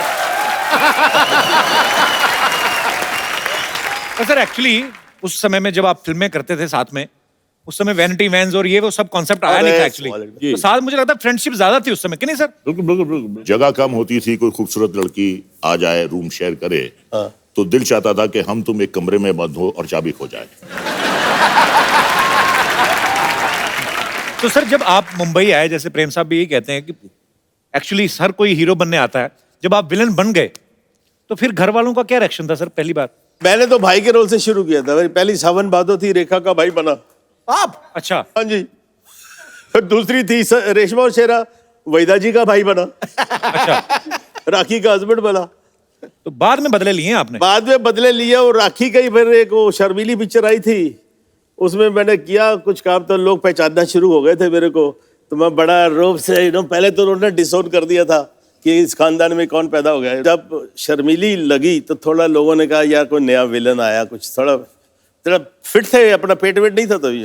तो सर एक्चुअली उस समय में जब आप फिल्में करते थे साथ में, उस समय वैनिटी वैन्स और ये वो सब कॉन्सेप्ट आया नहीं था एक्चुअली। तो साथ मुझे लगता है फ्रेंडशिप ज्यादा थी उस समय, कि नहीं सर? बिल्कुल बिल्कुल बिल्कुल। जगह कम होती थी, कोई खूबसूरत लड़की आ जाए, रूम शेयर करे, तो दिल चाहता था कि हम तुम एक कमरे में बंद हो और चाबी खो जाए। तो सर जब आप मुंबई आए, जैसे प्रेम साहब भी यही कहते हैं कि एक्चुअली हर कोई हीरो बनने आता है, जब आप विलन बन गए तो फिर घर वालों का क्या रिएक्शन था सर पहली बार? मैंने तो भाई के रोल से शुरू किया था। मेरी पहली सावन भादो थी, रेखा का भाई बना। आप? अच्छा। हाँ जी। फिर दूसरी थी रेशमा और शेरा, वैदा जी का भाई बना। अच्छा। राखी का हस्बैंड बना। तो बाद में बदले लिए आपने? बाद में बदले लिया, और राखी का ही फिर एक वो शर्मीली पिक्चर आई थी, उसमें मैंने किया कुछ काम, तो लोग पहचानना शुरू हो गए थे मेरे को। तो मैं बड़ा रोब से पहले तो उन्होंने डिसोन कर दिया था कि इस खानदान में कौन पैदा हो गया। जब शर्मीली लगी तो थोड़ा लोगों ने कहा यार कोई नया विलन आया, कुछ थोड़ा फिट थे, अपना पेट वेट नहीं था तभी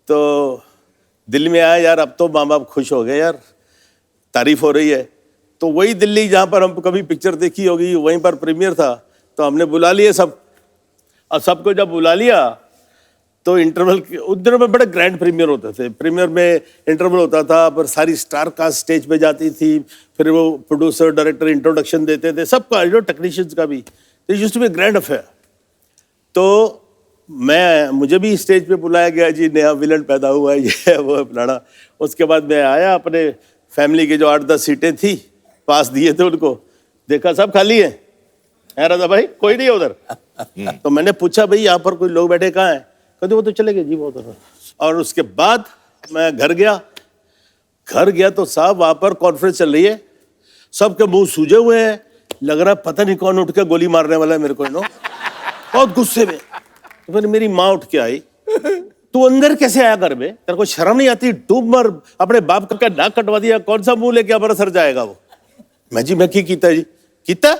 तो दिल में आया यार अब तो माँ बाप खुश हो गए यार, तारीफ हो रही है। तो वही दिल्ली जहाँ पर हम कभी पिक्चर देखी होगी, वहीं पर प्रीमियर था, तो हमने बुला लिए सब। अब सबको जब बुला लिया तो इंटरवल उस दिनों में बड़े ग्रैंड प्रीमियर होते थे। प्रीमियर में इंटरवल होता था, पर सारी स्टार कास्ट स्टेज पे जाती थी, फिर वो प्रोड्यूसर डायरेक्टर इंट्रोडक्शन देते थे, सबका टेक्नीशियंस का भी। तो used to be grand affair. तो मुझे भी स्टेज पे बुलाया गया, जी नया विलन पैदा हुआ है, ये है वो है फलाना। उसके बाद मैं आया, अपने फैमिली के जो 8-10 सीटें थी पास दिए थे उनको, देखा सब खाली है। राजा भाई कोई नहीं है उधर। तो मैंने पूछा भाई यहाँ पर कोई लोग बैठे कहाँ हैं? कहते वो तो चले गए जी वो उधर। और उसके बाद मैं घर गया तो साहब वहाँ पर कॉन्फ्रेंस चल रही है, सबके मुंह सूजे हुए हैं, लग रहा पता नहीं कौन उठ के गोली मारने वाला है मेरे को बहुत गुस्से में। तो फिर मेरी माँ उठ के आई, तू अंदर कैसे आया घर में, तेरे को शर्म नहीं आती? डूब मर, अपने बाप का नाक कटवा दिया, कौन सा मुंह लेके हमारा सर जाएगा वो? मैं की कीता जी? कीता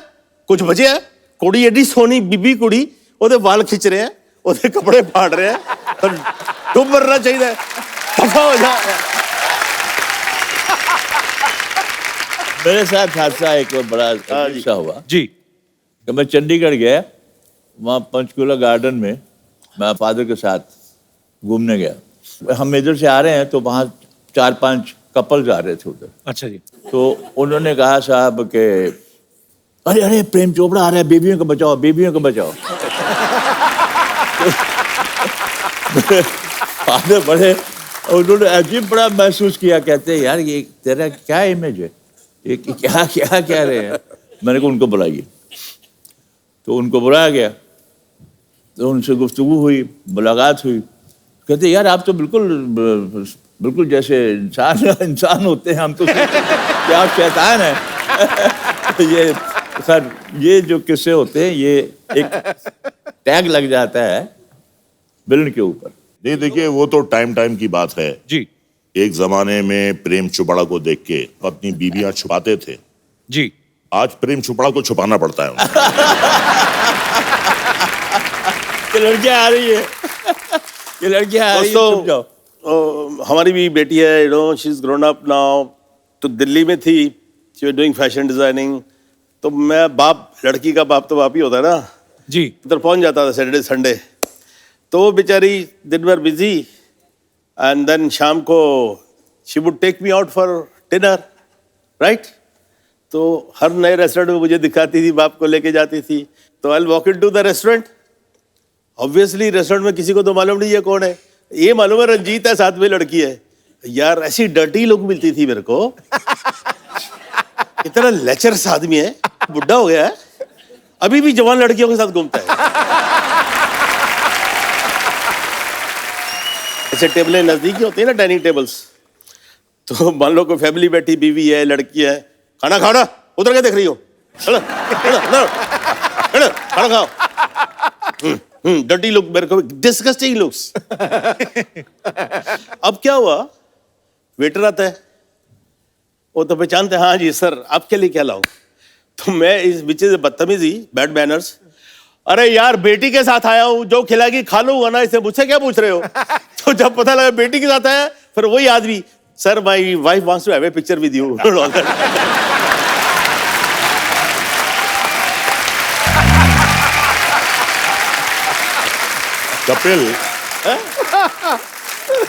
कुछ बचे है? कुड़ी एडी सोनी बीबी कुड़ी, ओदे वाल खिंच रहे हैं, ओदे कपड़े फाड़ रहे हैं, तो डूब मरना चाहिए, दफा हो जा। मेरे साथ हादसा एक और बड़ा अच्छा हुआ जी। कि मैं चंडीगढ़ गया, वहाँ पंचकूला गार्डन में मैं फादर के साथ घूमने गया। हम इधर से आ रहे हैं तो वहाँ 4-5 कपल्स आ रहे थे उधर। अच्छा जी। तो उन्होंने कहा साहब कि अरे अरे प्रेम चोपड़ा आ रहा है, बेबियों को बचाओ, बेबियों को बचाओ। फादर बड़े, उन्होंने अजीब बड़ा महसूस किया, कहते यार ये तेरा क्या इमेज है, ये क्या क्या कह रहे हैं। मैंने कहा उनको बुलाइए। तो उनको बुलाया गया, तो उनसे गुफ्तगू हुई, मुलाकात हुई। कहते यार आप तो बिल्कुल जैसे इंसान होते हैं, हम तो क्या शैतान है। ये सर ये जो किस्से होते हैं, ये एक टैग लग जाता है विलन के ऊपर। नहीं देखिए, वो तो टाइम की बात है जी। एक जमाने में प्रेम चोपड़ा को देख के अपनी बीबियां छुपाते थे जी। आज प्रेम चोपड़ा को छुपाना पड़ता है उनको। ये लड़कियां आ रही है, ये लड़कियां आ रही है, चुप जाओ। हमारी भी बेटी है, she is grown up now. तो दिल्ली में थी, she was doing fashion designing. तो मैं बाप, लड़की का बाप तो बाप ही होता है ना जी, उधर पहुंच जाता था सैटरडे संडे। तो वो बेचारी दिन भर बिजी, एंड देन शाम को she would take me out for dinner, right. तो हर नए रेस्टोरेंट में मुझे दिखाती थी, बाप को लेके जाती थी। तो I will walk into the restaurant. Obviously restaurant में किसी को तो मालूम नहीं है कौन है, ये मालूम है रंजीत है, साथ में लड़की है। यार ऐसी डर्टी लुक मिलती थी मेरे को, इतना लेचरस आदमी है, बुढ़ा हो गया है, अभी भी जवान लड़कियों के साथ घूमता है। ऐसे टेबलें नजदीक ही होती है ना, डाइनिंग टेबल्स। तो मान लो कोई फैमिली बैठी, बीवी है, लड़की है, खाना खाना, उधर क्या देख रही हो, चलो खाना खाओ। डर्टी लुक, मेरे को डिस्गस्टिंग लुक्स। अब क्या हुआ, वेटर आता है, वो तो पहचानते हैं, हाँ जी सर आपके लिए क्या लाऊं। तो मैं इस बीचे से बदतमीजी, बैड मैनर्स, अरे यार बेटी के साथ आया हूं, जो खिलाएगी खा लूंगा ना, इसे मुझसे क्या पूछ रहे हो। तो जब पता लगा बेटी के साथ आया, फिर वही आदमी, sir my wife wants to have a picture with you. Kapil,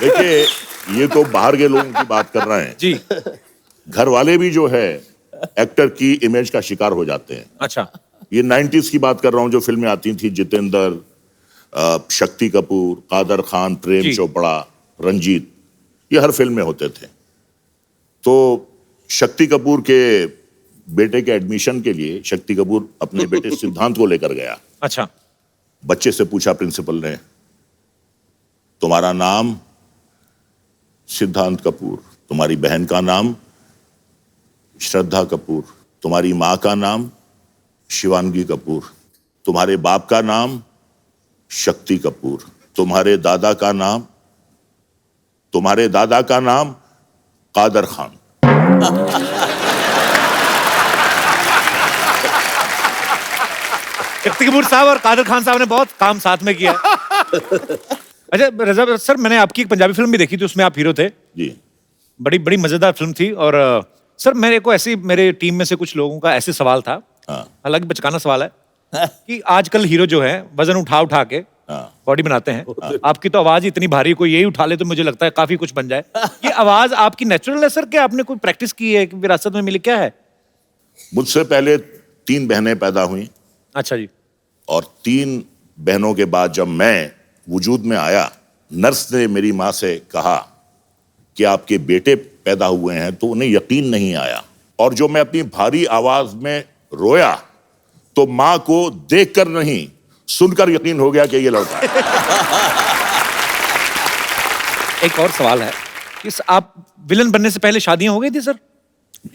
देखिए ये तो बाहर के लोगों की बात कर रहे हैं जी। घर वाले भी जो है एक्टर की इमेज का शिकार हो जाते हैं। अच्छा, ये 90s की बात कर रहा हूं, जो फिल्में आती थी, जितेंद्र, शक्ति कपूर, कादर खान, प्रेम चोपड़ा, रंजीत, ये हर फिल्म में होते थे। तो शक्ति कपूर के बेटे के एडमिशन के लिए शक्ति कपूर अपने बेटे सिद्धांत को लेकर गया। अच्छा, बच्चे से पूछा प्रिंसिपल ने, तुम्हारा नाम सिद्धांत कपूर, तुम्हारी बहन का नाम श्रद्धा कपूर, तुम्हारी मां का नाम शिवांगी कपूर, तुम्हारे बाप का नाम शक्ति कपूर, तुम्हारे दादा का नाम कादर खान। शक्ति कपूर साहब और कादर खान साहब ने बहुत काम साथ में किया। अच्छा रजा सर, मैंने आपकी एक पंजाबी फिल्म भी देखी थी, उसमें आप हीरो थे जी। बड़ी बड़ी मजेदार फिल्म थी। और सर मेरे को ऐसी, मेरे टीम में से कुछ लोगों का ऐसे सवाल था, हालांकि बचकाना सवाल है, कि आजकल हीरो जो है वजन उठा उठा के बॉडी बनाते हैं। आपकी तो आवाज इतनी भारी, कोई यही उठा ले तो मुझे लगता है काफी कुछ बन जाए। ये आवाज आपकी नेचुरल है सर, क्या आपने कोई प्रैक्टिस की है, विरासत में मिली, क्या है? मुझसे पहले 3 बहनें पैदा हुई। अच्छा जी। और 3 बहनों के बाद जब मैं वजूद में आया, नर्स ने मेरी माँ से कहा कि आपके बेटे पैदा हुए हैं, तो उन्हें यकीन नहीं आया। और जो मैं अपनी भारी आवाज में रोया, तो माँ को देखकर नहीं सुनकर यकीन हो गया कि ये लड़का है। एक और सवाल है कि आप विलन बनने से पहले शादियां हो गई थी सर?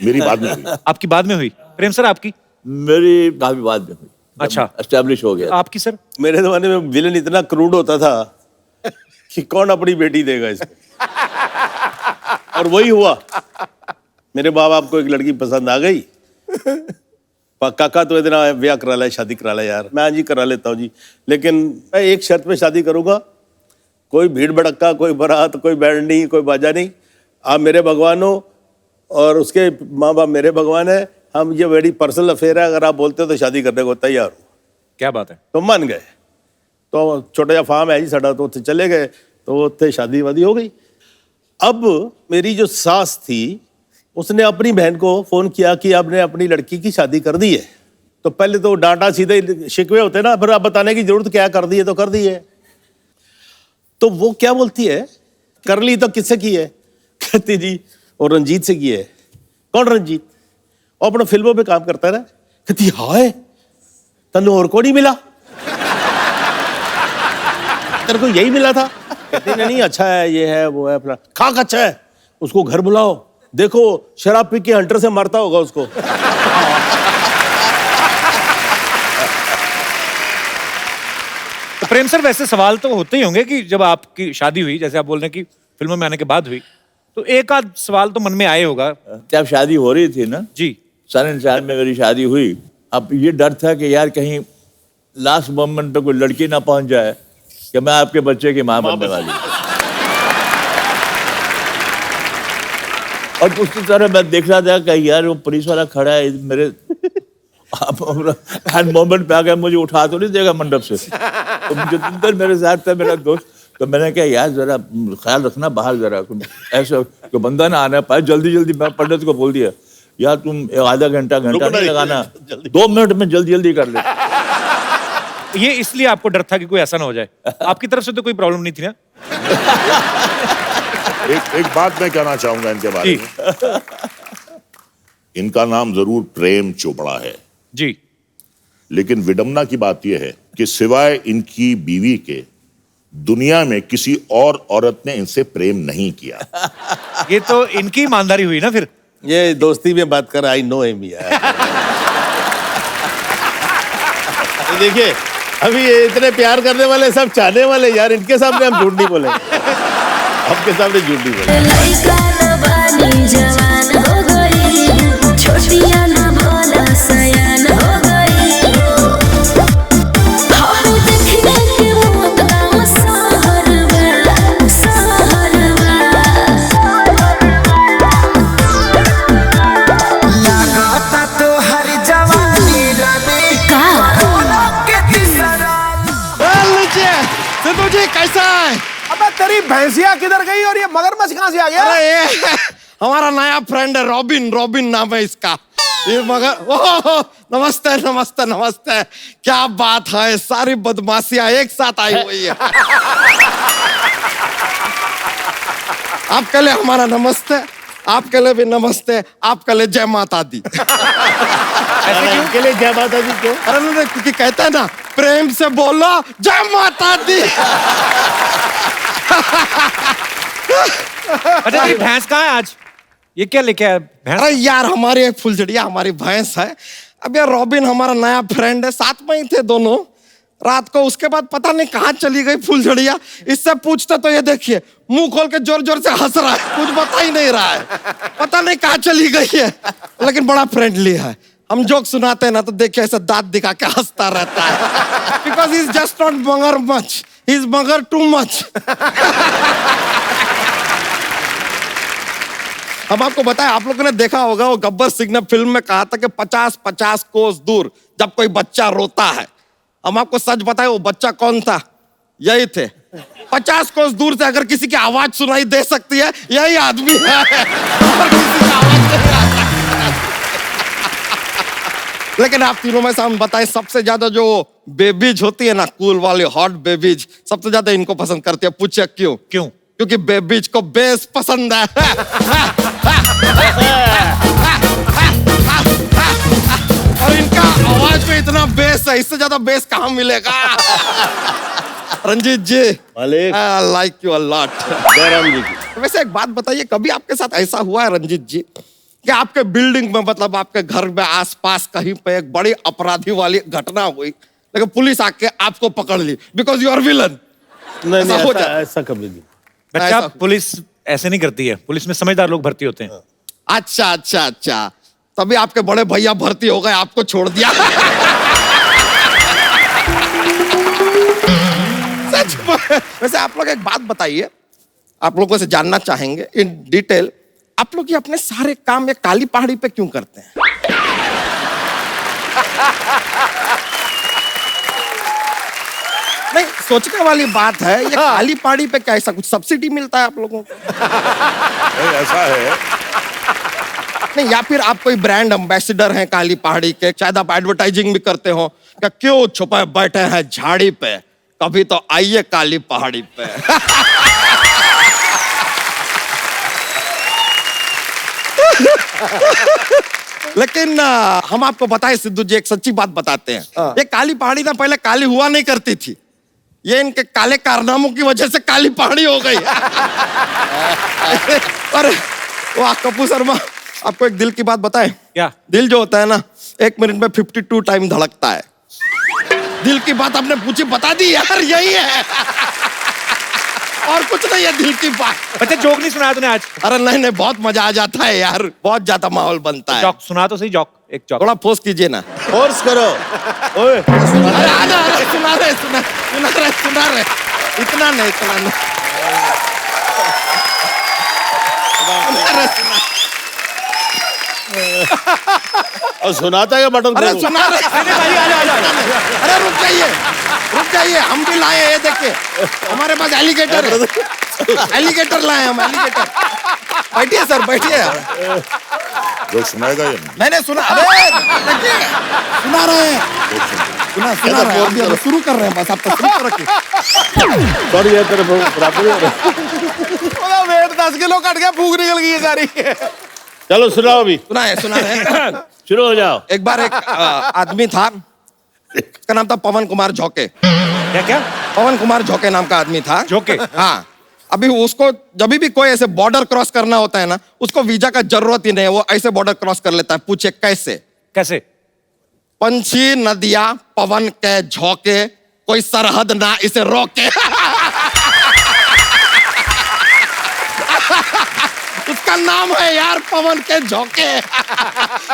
मेरी बाद में हुई। आपकी बाद में हुई? प्रेम सर आपकी? मेरी काफी बाद में हुई। अच्छा, एस्टेब्लिश हो गया। आपकी सर? मेरे जमाने में विलन इतना क्रूड होता था कि कौन अपनी बेटी देगा इसको। और वही हुआ, मेरे माँ बाप को एक लड़की पसंद आ गई। काका तो इतना ब्याह करा ले, शादी करा ले यार। मैं जी करा लेता हूँ जी, लेकिन मैं एक शर्त पे शादी करूंगा, कोई भीड़ भड़क्का, कोई बारात, कोई बैंड नहीं, कोई बाजा नहीं। आप मेरे भगवान हो और उसके माँ बाप मेरे भगवान है। हम ये बड़ी पर्सनल अफेयर है, अगर आप बोलते हो तो शादी करने को तैयार हो। क्या बात है? तो मान गए। तो छोटा सा फार्म है जी साडा, तो उत्थे चले गए, तो उत्थे शादी वादी हो गई। अब मेरी जो सास थी, उसने अपनी बहन को फोन किया कि आपने अपनी लड़की की शादी कर दी है। तो पहले तो डांटा सीधे शिकवे होते ना, फिर आप बताने की जरूरत क्या, कर दी है तो कर दी है। तो वो क्या बोलती है, कर ली तो किससे की है? कहती जी और रंजीत से की है। कौन रंजीत? वो अपना फिल्मों पे काम करता है ना। कहती हाय तन्नू और को नहीं मिला, तेरे को यही मिला था? कहती नहीं अच्छा है, ये है वो है, अपना खाक अच्छा है, उसको घर बुलाओ, देखो शराब पी के हंटर से मारता होगा उसको। तो प्रेम सर वैसे सवाल तो होते ही होंगे कि जब आपकी शादी हुई, जैसे आप बोल रहे हैं कि फिल्मों में आने के बाद हुई, तो एक आध सवाल तो मन में आए होगा। जब शादी हो रही थी ना जी, 94 में मेरी शादी हुई। अब ये डर था कि यार कहीं लास्ट मोमेंट पे कोई लड़की ना पहुंच जाए कि मैं आपके बच्चे की माँ बनने वाली हूं। और उसकी तरह मैं देख रहा था कि यार वो पुलिस वाला खड़ा है मेरे हैंड मोमेंट पे आ गया, मुझे उठा तो नहीं देगा मंडप से। तो जितेंद्र मेरे साथ था, मेरा दोस्त। तो मैंने कहा यार जरा ख्याल रखना बाहर, जरा ऐसा कोई बंदा ना आना पाए। जल्दी जल्दी मैं पंडित को बोल दिया, यार तुम आधा घंटा नहीं लगाना, 2 मिनट में जल्दी जल्दी कर ले। ये इसलिए आपको डर था कि कोई ऐसा ना हो जाए? आपकी तरफ से तो कोई प्रॉब्लम नहीं थी ना? एक बात मैं कहना चाहूंगा इनके बारे में। इनका नाम जरूर प्रेम चोपड़ा है जी, लेकिन विडम्बना की बात यह है कि सिवाय इनकी बीवी के दुनिया में किसी और औरत ने इनसे प्रेम नहीं किया। ये तो इनकी ईमानदारी हुई ना फिर। ये दोस्ती में बात कर, आई नो हिम यार। देखिए अभी ये इतने प्यार करने वाले, सब चाहने वाले यार, इनके सामने हम झूठ नहीं बोलेंगे, आपके सामने झूठ नहीं बोलेंगे। भैंसिया किधर गई और ये मगरमच्छ कहाँ से आ गया? अरे ये हमारा नया फ्रेंड है, रॉबिन। रॉबिन नाम है इसका। ये मगर ओह, नमस्ते नमस्ते नमस्ते। क्या बात है, सारी बदमाशियां एक साथ आई हुई है। आपके लिए हमारा नमस्ते, आपके लिए भी नमस्ते, आपके लिए जय माता दी। के लिए जय माता दी क्यों? अरे नहीं, क्योंकि कहते हैं ना, प्रेम से बोलो जय माता दी। अच्छा ये भैंस कहाँ है आज? ये क्या लेके आया भैंस? अरे यार, हमारी एक फुलझड़िया हमारी भैंस है। अब यार रॉबिन हमारा नया फ्रेंड है, साथ में ही थे दोनों रात को। उसके बाद पता नहीं कहाँ चली गई फुलझड़िया। इससे पूछते तो ये देखिए मुंह खोल के जोर जोर से हंस रहा है, कुछ बता ही नहीं रहा है, पता नहीं कहाँ चली गई है। लेकिन बड़ा फ्रेंडली है। हम जोक सुनाते हैं ना तो देखिए ऐसे दांत दिखा के हंसता रहता है। बिकॉज इज जस्ट नॉट मगर मच, इज मगर टू मच। हम आपको बताएं, आप लोगों ने देखा होगा वो गब्बर सिंह ने फिल्म में कहा था कि 50-50 कोस दूर जब कोई बच्चा रोता है। हम आपको सच बताएं, वो बच्चा कौन था? यही थे। 50 कोस दूर से अगर किसी की आवाज सुनाई दे सकती है, यही आदमी है। और किसी की आवाज नहीं आ सकती। लेकिन आप तीनों में से हम बताएं, सबसे ज्यादा जो बेबीज होती है ना, कूल वाली हॉट बेबीज, सबसे ज्यादा इनको पसंद करती है। पूछे क्यों? क्यों? क्योंकि बेबीज को बेस पसंद है। और इनका आवाज में इतना बेस है, इससे ज्यादा बेस कहाँ मिलेगा? Ranjeet ji, I like you a lot. Jairam ji की। वैसे एक बात बताइए, कभी आपके साथ ऐसा हुआ है रंजीत जी कि आपके बिल्डिंग में, मतलब आपके घर में आसपास कहीं पे एक बड़ी अपराधी वाली घटना हुई, लेकिन पुलिस आके आपको पकड़ ली बिकॉज यू आर विलन? नहीं ऐसा हो जाता है? ऐसा कभी नहीं। बच्चा, ऐसा- पुलिस ऐसे नहीं करती है। पुलिस में समझदार लोग भर्ती होते हैं। अच्छा अच्छा अच्छा, तभी आपके बड़े भैया भर्ती हो गए, आपको छोड़ दिया। सच में। वैसे आप लोग एक बात बताइए, आप लोगों से जानना चाहेंगे इन डिटेल, आप लोग ये अपने सारे काम ये काली पहाड़ी पे क्यों करते हैं? नहीं, सोचने वाली बात है। ये काली पहाड़ी पे क्या ऐसा कुछ सब्सिडी मिलता है आप लोगों को? ऐसा है। नहीं, या फिर आप कोई ब्रांड एम्बेसडर हैं काली पहाड़ी के, शायद आप एडवर्टाइजिंग भी करते हो। क्या क्यों छुपे बैठे हैं झाड़ी पे, कभी तो आइए काली पहाड़ी पे। लेकिन हम आपको बताएं सिद्धू जी, एक सच्ची बात बताते हैं। ये काली पहाड़ी ना पहले काली हुआ नहीं करती थी, ये इनके काले कारनामों की वजह से काली पहाड़ी हो गई। अरे वाह कपूर शर्मा, आपको एक दिल की बात बताएं? क्या? दिल जो होता है ना, 1 मिनट में 52 टाइम धड़कता है। दिल की बात आपने पूछी, बता दी यार, यही है। और कुछ नहीं है दिल की बात। अच्छा जोक नहीं सुनाया तूने आज? अरे नहीं नहीं, बहुत मजा आ जाता है यार, बहुत ज्यादा माहौल बनता है। जोक सुना तो सही, जोक एक जोक। थोड़ा फोर्स कीजिए ना। फोर्स करो। ओए अरे आना, अरे सुना रहे, इतना नहीं, इतना नहीं। और सुनाता है बटन? अरे सुना रहे। अरे रुक जाइए, हम भी लाए, ये देखिए हमारे पास एलिगेटर है। एलिगेटर लाए हम, एलिगेटर। बैठिए सर, बैठिए। जो सुनाएगा ये मैंने सुना, अरे देखिए सुना रहे हैं, सुना रहे हैं, अभी शुरू कर रहे हैं, बस आप तो शुरू कर रखिए। सॉरी यार, तेरे बराबर ही हो रहा है। वेट 10 किलो कट गया, फूक निकल गई है सारी। चलो सुनाओ अभी। सुना रहे हैं। शुरू हो जाओ। एक बार एक आदमी था, उसका नाम था पवन कुमार झोंके। क्या? पवन कुमार झोंके नाम का आदमी था। झोंके? हाँ। अभी उसको जब भी कोई ऐसे बॉर्डर क्रॉस करना होता है ना, उसको वीजा का जरूरत ही नहीं है, वो ऐसे बॉर्डर क्रॉस कर लेता है। पूछे कैसे? कैसे? पंछी नदियां पवन के झोंके, कोई सरहद ना इसे रोके। उसका नाम है यार पवन के झोंके।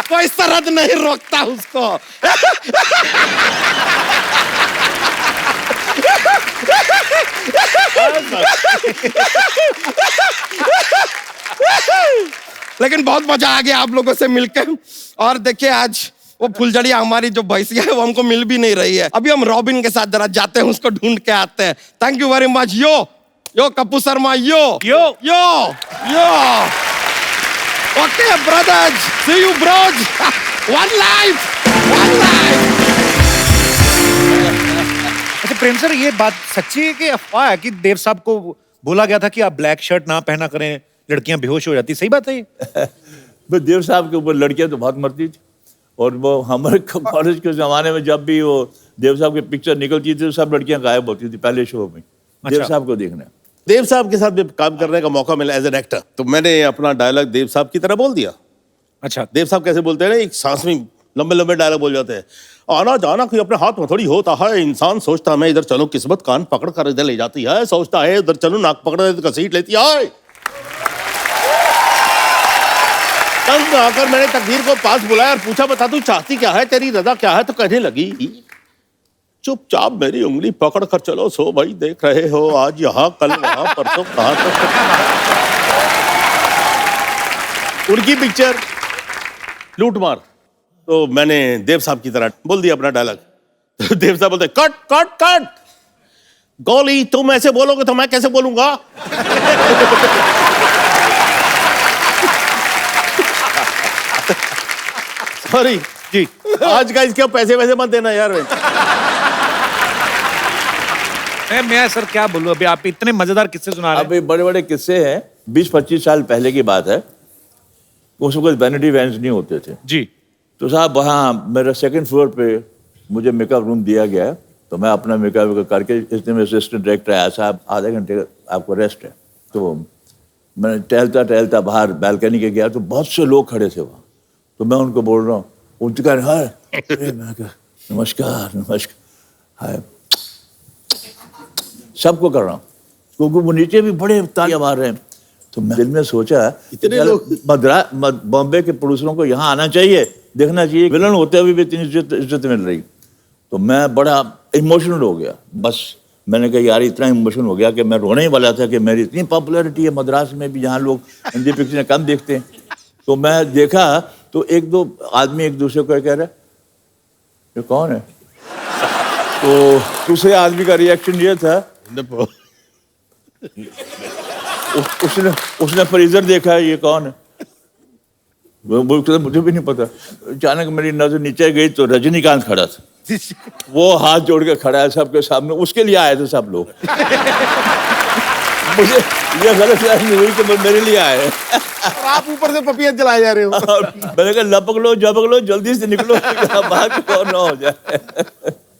कोई सरहद नहीं रोकता उसको। लेकिन बहुत मजा आ गया आप लोगों से मिलकर। और देखिए आज वो फुलझड़िया हमारी जो भैंसिया है वो हमको मिल भी नहीं रही है। अभी हम रॉबिन के साथ जरा जाते हैं, उसको ढूंढ के आते हैं। Thank you very much. Yo Yo, Kapu Sarma, yo. Yo. Yo. Yo. Okay, brothers. See you, bros. One life. One life. अच्छा प्रेम सर, ये बात सच्ची है कि अफवाह है कि देव साहब को बोला गया था कि आप ब्लैक शर्ट ना पहना करें, लड़कियां बेहोश हो जाती, सही बात है ये? बस देव साहब के ऊपर लड़कियां तो बहुत मरती थी, और वो हमारे कॉलेज के ज़माने में जब भी वो देव साहब की पिक्चर निकलती थी तो सब लड़कियां गायब होती थी पहले शो में देव साहब को देखने। देव साहब के साथ भी काम करने का मौका मिला एज एन एक्टर, तो मैंने अपना डायलॉग देव साहब की तरह बोल दिया। अच्छा, देव साहब कैसे बोलते हैं ना, एक सांस में लंबे लंबे डायलॉग बोल जाते हैं। आना जाना कोई अपने हाथ में थोड़ी होता है, इंसान सोचता मैं इधर चलूं किस्मत कान पकड़ कर इधर ले जाती है, सोचता है उधर चलूं नाक पकड़ कर घसीट लेती है। तब आकर मैंने तकदीर को पास बुलाया और पूछा बता तू चाहती क्या है, तेरी रजा क्या है, तो कहने लगी चुपचाप मेरी उंगली पकड़ कर चलो, सो भाई देख रहे हो आज यहाँ कल वहां परसों कहां तक। उनकी पिक्चर लूटमार, तो मैंने देव साहब की तरह बोल दिया अपना डायलॉग। तो देव साहब बोलते कट कट कट, गोली तुम ऐसे बोलोगे तो मैं कैसे बोलूंगा। सॉरी जी, आज का इसके पैसे वैसे मत देना यार। मैं सर क्या बोलूं, अभी आप इतने मजेदार किस्से सुना रहे हैं। अभी बड़े बड़े किस्से हैं, 20-25 साल पहले की बात है, उस वक्त वैनिटी वैन्स नहीं होते थे जी। तो साहब वहाँ मेरा 2nd फ्लोर पे मुझे मेकअप रूम दिया गया, तो मैं अपना मेकअप करके, इसने मेरे असिस्टेंट डायरेक्टर आया, साहब आधे घंटे आपको रेस्ट है। तो मैं टहलता टहलता बाहर बालकनी के गया तो बहुत से लोग खड़े थे वहाँ, तो मैं उनको बोल रहा हूँ, उनके कह रहे हैं नमस्कार नमस्कार, हाय सबको कर रहा हूँ, क्योंकि वो नीचे भी बड़े तालियां मार रहे हैं। तो मैं दिल में सोचा इतने लोग बॉम्बे के प्रोड्यूसरों को यहाँ आना चाहिए, देखना चाहिए, विलन होते हुए भी इतनी इज्जत मिल रही। तो मैं बड़ा इमोशनल हो गया, बस मैंने कहा यार इतना इमोशनल हो गया कि मैं रोने ही वाला था कि मेरी इतनी पॉपुलैरिटी है मद्रास में भी, जहाँ लोग हिंदी पिक्चरें कम देखते हैं। तो मैं देखा तो 1-2 आदमी एक दूसरे को कह रहे ये कौन है, तो दूसरे आदमी का रिएक्शन ये था उसने फ्रीजर देखा है, ये कौन है, वो मुझे भी नहीं पता। अचानक मेरी नजर नीचे गई तो रजनीकांत खड़ा था, वो हाथ जोड़ के खड़ा है सबके सामने, उसके लिए आए थे सब लोग। मुझे ये गलत फहमी हुई कि वो मेरे लिए आए हैं। आप ऊपर से पपिया जलाए जा रहे हो। मैंने कहा लपक लो झपक लो, जल्दी से निकलो, बात कौन ना हो जाए।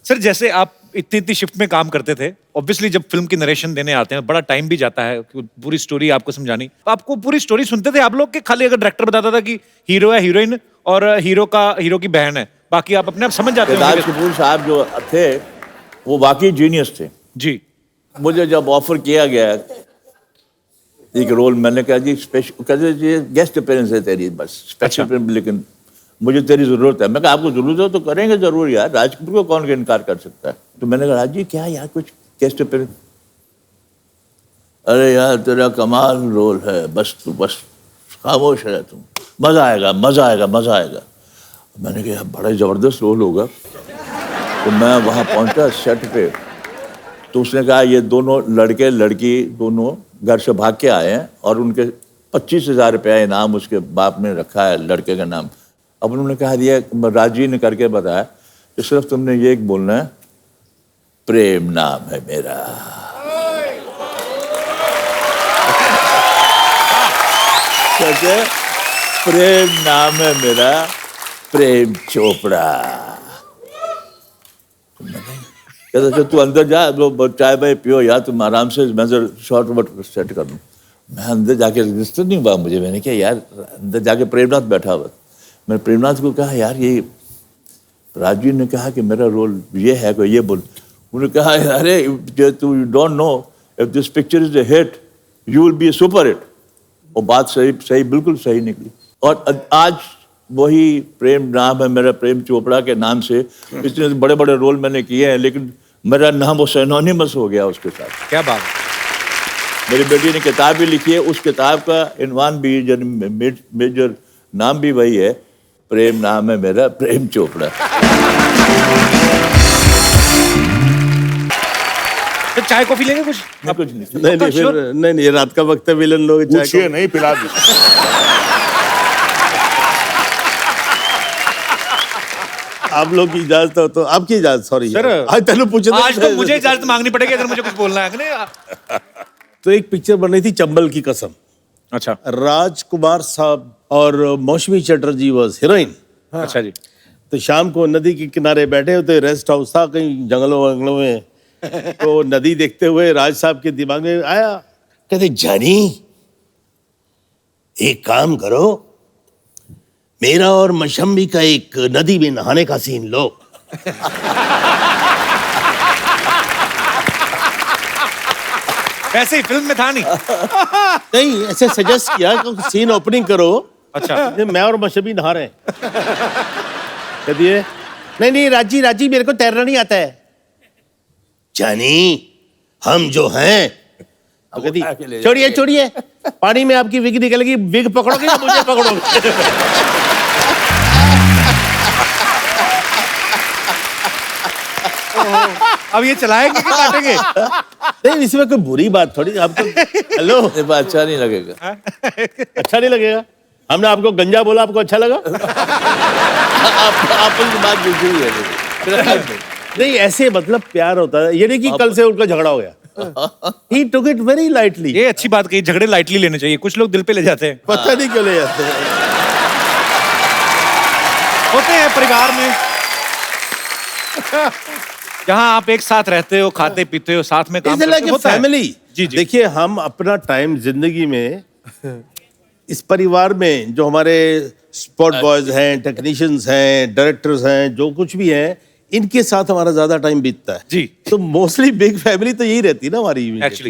सर जैसे आप इतनी शिफ्ट में काम करते थे, ऑब्वियसली जब फिल्म की नरेशन देने आते हैं बड़ा टाइम भी जाता है पूरी स्टोरी आपको समझानी। आपको पूरी स्टोरी सुनते थे आप लोग के, खाली अगर डायरेक्टर बताता था कि हीरो है, हीरोइन और हीरो की बहन है, बाकी आप अपने आप समझ जाते थे? राज कपूर साहब जो थे वो वाकई जीनियस थे जी। मुझे जब ऑफर किया गया एक रोल, मैंने कहा जी स्पेशल, कहते जी गेस्ट अपीयरेंस है तेरी, बस स्पेशल, लेकिन मुझे तेरी जरूरत है। मैं कहा आपको जरूरत हो तो करेंगे जरूर यार, राज कपूर को कौन इनकार कर सकता है। तो मैंने कहा राज जी क्या यार कुछ गेस्ट अपीयरेंस, अरे यार तेरा कमाल रोल है, बस तू बस खामोश है तुम, मजा आएगा मजा आएगा मजा आएगा। मैंने कहा बड़ा जबरदस्त रोल होगा। तो मैं वहाँ पहुँचा सेट पे, तो उसने कहा ये दोनों लड़के लड़की दोनों घर से भाग के आए हैं और उनके 25,000 रुपया इनाम उसके बाप ने रखा है लड़के का नाम। अब उन्होंने कहा दिया, राजी ने करके बताया कि सिर्फ तुमने ये एक बोलना है, प्रेम नाम है मेरा। कहते प्रेम नाम है मेरा, प्रेम चोपड़ा। कहते तू अंदर जा, वो चाय भाई पियो यार, तुम आराम से, मैं शॉर्ट वर्ट सेट कर दूँ। मैं अंदर जाके रजिस्टर नहीं हुआ मुझे, मैंने कहा यार अंदर जाके प्रेमनाथ बैठा हुआ, मैंने प्रेमनाथ को कहा यार ये राजू ने कहा कि मेरा रोल ये है, कोई ये बोल। उन्होंने कहा अरे तू you don't know if this picture is a hit you will be A super hit. और बात सही बिल्कुल सही निकली। और आज वही प्रेम नाम है मेरा, प्रेम चोपड़ा के नाम से इतने बड़े बड़े रोल मैंने किए हैं, लेकिन मेरा नाम वो सिनोनिमस हो गया उसके साथ। क्या बात। मेरी बेटी ने किताब भी लिखी है, उस किताब का इनवान भी मेजर नाम भी वही है, प्रेम नाम है मेरा, प्रेम चोपड़ा। तो चाय कॉफी लेंगे कुछ? कुछ नहीं। नहीं नहीं फिर नहीं ये रात का वक्त है, विलन लोग चाय पूछिए नहीं, पिला दी। आप लोग की इजाजत हो तो आपकी इजाजत, सॉरी सर, आज तेन पूछे आज तो मुझे इजाजत मांगनी पड़ेगी अगर मुझे कुछ बोलना है नहीं। तो एक पिक्चर बन रही थी चंबल की कसम। अच्छा राजकुमार साहब और मौसमी चटर्जी वॉज हीरोइन। अच्छा जी। तो शाम को नदी के किनारे बैठे होते, रेस्ट हाउस था कहीं जंगलों वंगलों में। तो नदी देखते हुए राज साहब के दिमाग में आया, कहते जानी एक काम करो, मेरा और मशम्मी का एक नदी में नहाने का सीन लो। वैसे ही फिल्म में था नहीं। नहीं ऐसे सजेस्ट किया कि सीन ओपनिंग करो। अच्छा। मैं और मशम्मी नहा रहे हैं। कह दिए नहीं राजी राजी मेरे को तैरना नहीं आता है। जानी हम जो हैं, छोड़िए छोड़िए, पानी में आपकी विग निकलेगी, विग पकड़ोगे या मुझे पकड़ोगे? अब ये चलाएंगे कि काटेंगे? नहीं इसमें कोई बुरी बात थोड़ी। आपको हेलो अच्छा नहीं लगेगा। अच्छा नहीं लगेगा? हमने आपको गंजा बोला, आपको अच्छा लगा? आप उनकी बात बिल्कुल है नहीं ऐसे मतलब प्यार होता है, ये नहीं कि कल से उनका झगड़ा हो गया। He took it very lightly। ये अच्छी बात कही, झगड़े लाइटली लेने चाहिए, कुछ लोग दिल पे ले जाते हैं। पता नहीं क्यों ले जाते हैं। होते हैं परिवार में जहाँ आप एक साथ रहते हो, खाते पीते हो, साथ में काम करते हो, फैमिली। जी जी। देखिए हम अपना टाइम जिंदगी में इस परिवार में जो हमारे स्पॉट बॉयज हैं, टेक्नीशियंस हैं, डायरेक्टर्स हैं, जो कुछ भी हैं, इनके साथ हमारा ज्यादा टाइम बीतता है जी। तो मोस्टली बिग फैमिली तो यही रहती है ना हमारी एक्चुअली।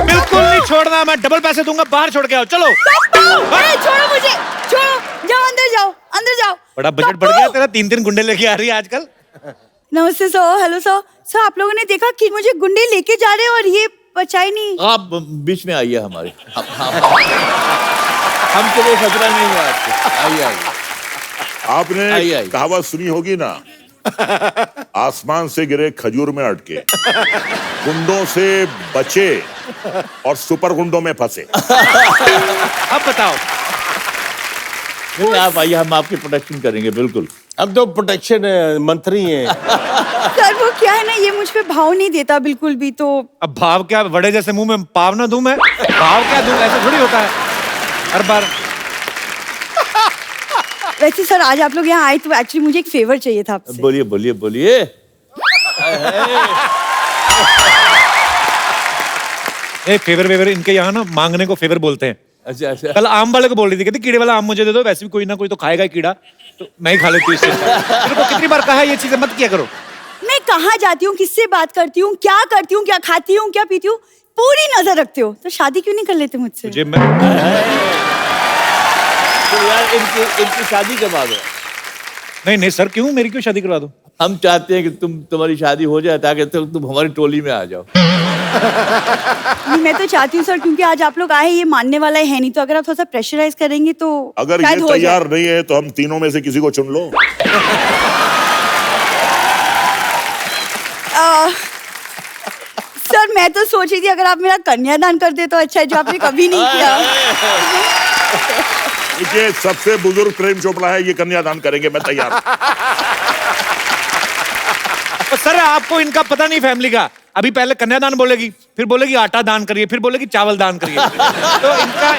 बिल्कुल नहीं छोड़ना, मैं डबल पैसे दूंगा, बाहर छोड़ के आओ। चलो छोड़ो मुझे, छोड़ो, जाओ अंदर जाओ, अंदर जाओ। बड़ा बजट बढ़ गया तेरा, 3-3 गुंडे लेके आ रही है आजकल। नमस्ते सर, हेलो सर। सर आप लोगों ने देखा कि मुझे गुंडे लेके जा रहे हैं और ये बचाई नहीं। आप बीच में आइए हमारे, हमको कोई खतरा नहीं है आपको। आइए आइए। आपने आइए। कहावत सुनी होगी ना, आसमान से गिरे खजूर में अटके, गुंडों से बचे और सुपर गुंडों में फंसे। अब बताओ। नहीं, आप आइए, हम आपकी प्रोटेक्शन करेंगे बिल्कुल। अब तो प्रोटेक्शन मंत्री हैं। सर वो क्या है ना, ये मुझ पे भाव नहीं देता बिल्कुल भी। तो अब भाव क्या, वड़े जैसे मुंह में पाव ना दूं मैं? भाव क्या दूं, ऐसा थोड़ी होता है हर बार। वैसे सर आज आप लोग यहाँ आए तो एक्चुअली मुझे एक फेवर चाहिए था आपसे। बोलिए बोलिए बोलिए। फेवर वेवर इनके यहाँ ना मांगने को फेवर बोलते हैं। अच्छा अच्छा। कल आम वाले को बोल रही थी, कहती कीड़े वाला आम मुझे दे दो, वैसे भी कोई ना कोई तो खाएगा ही कीड़ा, तो मैं ही खा लेती हूँ इससे। तेरे को कितनी बार कहा है ये चीजें मत किया करो। मैं कहाँ जाती हूँ, किससे बात करती हूँ, क्या करती हूँ, क्या खाती हूँ, क्या पीती हूँ, पूरी नजर रखते हो। तो शादी क्यों नहीं कर लेते मुझसे? मुझे मैं तो यार इनकी शादी करवा दो। नहीं नहीं सर, क्यों, मेरी क्यों शादी करवा दो? हम चाहते हैं कि तुम्हारी शादी हो जाए ताकि तुम हमारी टोली में आ जाओ। नहीं, मैं तो चाहती हूँ सर, क्योंकि आज आप लोग आए, ये मानने वाला है नहीं, तो अगर आप थोड़ा सा प्रेशराइज करेंगे तो अगर शायद ये हो जाए। तैयार नहीं है तो हम तीनों में से किसी को चुन लो। सर मैं तो सोच रही थी अगर आप मेरा कन्यादान कर दे तो अच्छा है, जो आपने कभी नहीं किया। ये सबसे बुजुर्ग प्रेम चोपड़ा है, ये कन्यादान करेंगे, मैं तैयार हूं। तो सर आपको इनका पता नहीं फैमिली का। अभी पहले कन्यादान बोलेगी, फिर बोलेगी आटा दान करिए, फिर बोलेगी चावल दान करिए। तो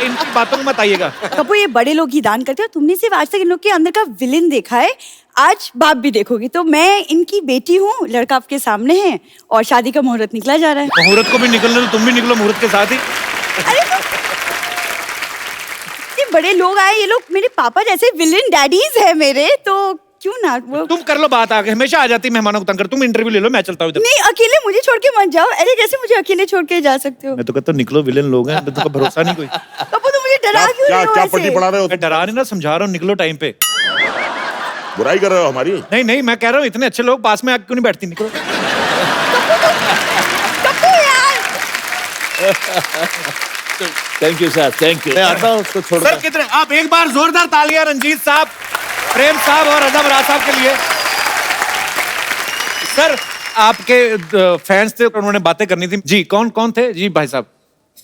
इनकी बातों में मत आइएगा। कपूर ये बड़े लोग ही दान करते हो, तुमने सिर्फ आज तक इन लोग के अंदर का विलेन देखा है, आज बाप भी देखोगी। तो मैं इनकी बेटी हूँ, लड़का आपके सामने है और शादी का मुहूर्त निकला जा रहा है। मुहूर्त को भी निकलने तो तुम भी निकलो मुहूर्त के साथ ही। अरे इतने बड़े लोग आए, ये लोग मेरे पापा जैसे विलेन डैडीज है मेरे, तो क्यों ना वो तुम कर लो बात, आगे हमेशा आ जाती मेहमानों को तंग कर। तुम इंटरव्यू ले लो, मैं चलता हूँ इधर। नहीं, अकेले मुझे छोड़ के मत जाओ। अरे कैसे मुझे अकेले छोड़ के जा सकते हो? मैं तो कहता हूँ निकलो, विलेन लोग हैं, तुमको भरोसा नहीं कोई। कपूर तुम मुझे डरा क्यों रहे हो क्या ऐसे? पट्टी पढ़ा रहे हो? मैं डरा नहीं ना, समझा रहा हूँ, निकलो टाइम पे। बुराई कर रहे हो हमारी? नहीं नहीं, मैं कह रहा हूँ इतने अच्छे लोग पास में आके क्यों नहीं बैठती, निकलो। Kapoor thank you sir, thank you. मैं आता हूँ उसको छोड़ सर कितने, आप एक बार जोरदार तालियां रंजीत साहब, प्रेम साहब और अदब राज साहब के लिए। सर आपके फैंस थे, उन्होंने बातें करनी थी जी। कौन कौन थे जी भाई साहब?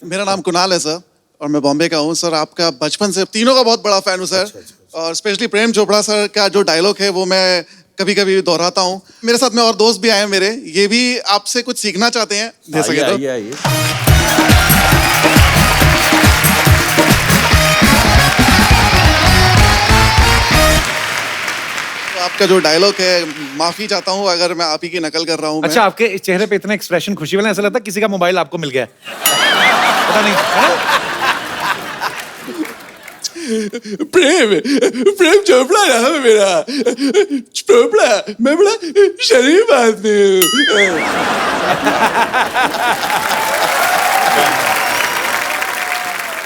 मेरा नाम कुणाल है सर और मैं बॉम्बे का हूँ सर। आपका बचपन से तीनों का बहुत बड़ा फैन हूँ सर। और स्पेशली प्रेम चोपड़ा सर का जो डायलॉग है वो मैं कभी कभी दोहराता हूँ। मेरे साथ में और दोस्त भी आए हैं मेरे, ये भी आपसे कुछ सीखना चाहते हैं, दे सके तो। तो आपका जो डायलॉग है, माफी चाहता हूँ अगर मैं आप ही की नकल कर रहा हूँ। अच्छा, आपके इस चेहरे पे इतना एक्सप्रेशन खुशी वाला, ऐसा लगता है किसी का मोबाइल आपको मिल गया। पता नहीं है? प्रेम चोपड़ा नाम है मेरा। चोपड़ा, मैं बड़ा शरीफ आदमी हूँ।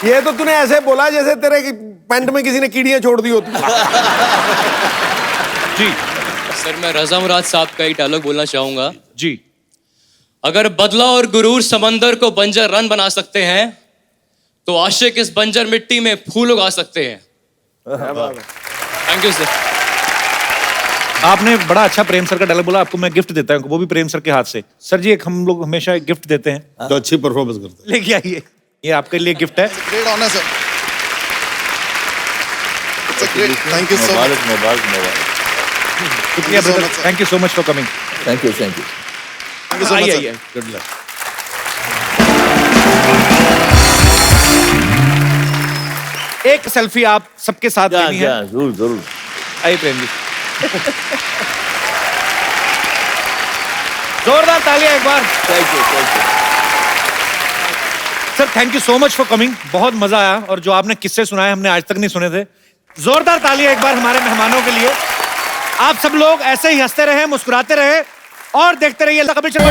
ये तो तूने ऐसे बोला जैसे तेरे पैंट में किसी ने कीड़ियां छोड़ दी होती। जी सर, मैं रज़ा मुराद साहब का एक डायलॉग बोलना चाहूंगा जी। अगर बदला और गुरूर समंदर को बंजर रन बना सकते हैं तो आशिक इस बंजर मिट्टी में फूल उगा सकते हैं। Thank you sir. आपने बड़ा अच्छा प्रेम सर का डायलॉग बोला, आपको मैं गिफ्ट देता हूँ, वो भी प्रेम सर के हाथ से। सर जी, एक हम लोग हमेशा एक गिफ्ट देते हैं तो अच्छी परफॉर्मेंस करते हैं। लेके आइए, ये आपके लिए गिफ्ट है। Great honour sir. Thank you so much. शुक्रिया brother, thank you so much for coming. Thank you, thank you. Thank you so much आइए, सर। Good luck. एक सेल्फी आप सबके साथ लेनी है। जरूर जरूर। आइए प्रेम जी। जोरदार तालियां एक बार। Thank you, thank you. Sir thank you so much for coming, बहुत मजा आया। और जो आपने किस्से सुनाए हमने आज तक नहीं सुने थे। जोरदार तालियां एक बार हमारे मेहमानों के लिए। आप सब लोग ऐसे ही हंसते रहे, मुस्कुराते रहे और देखते रहिए कपिल शर्मा।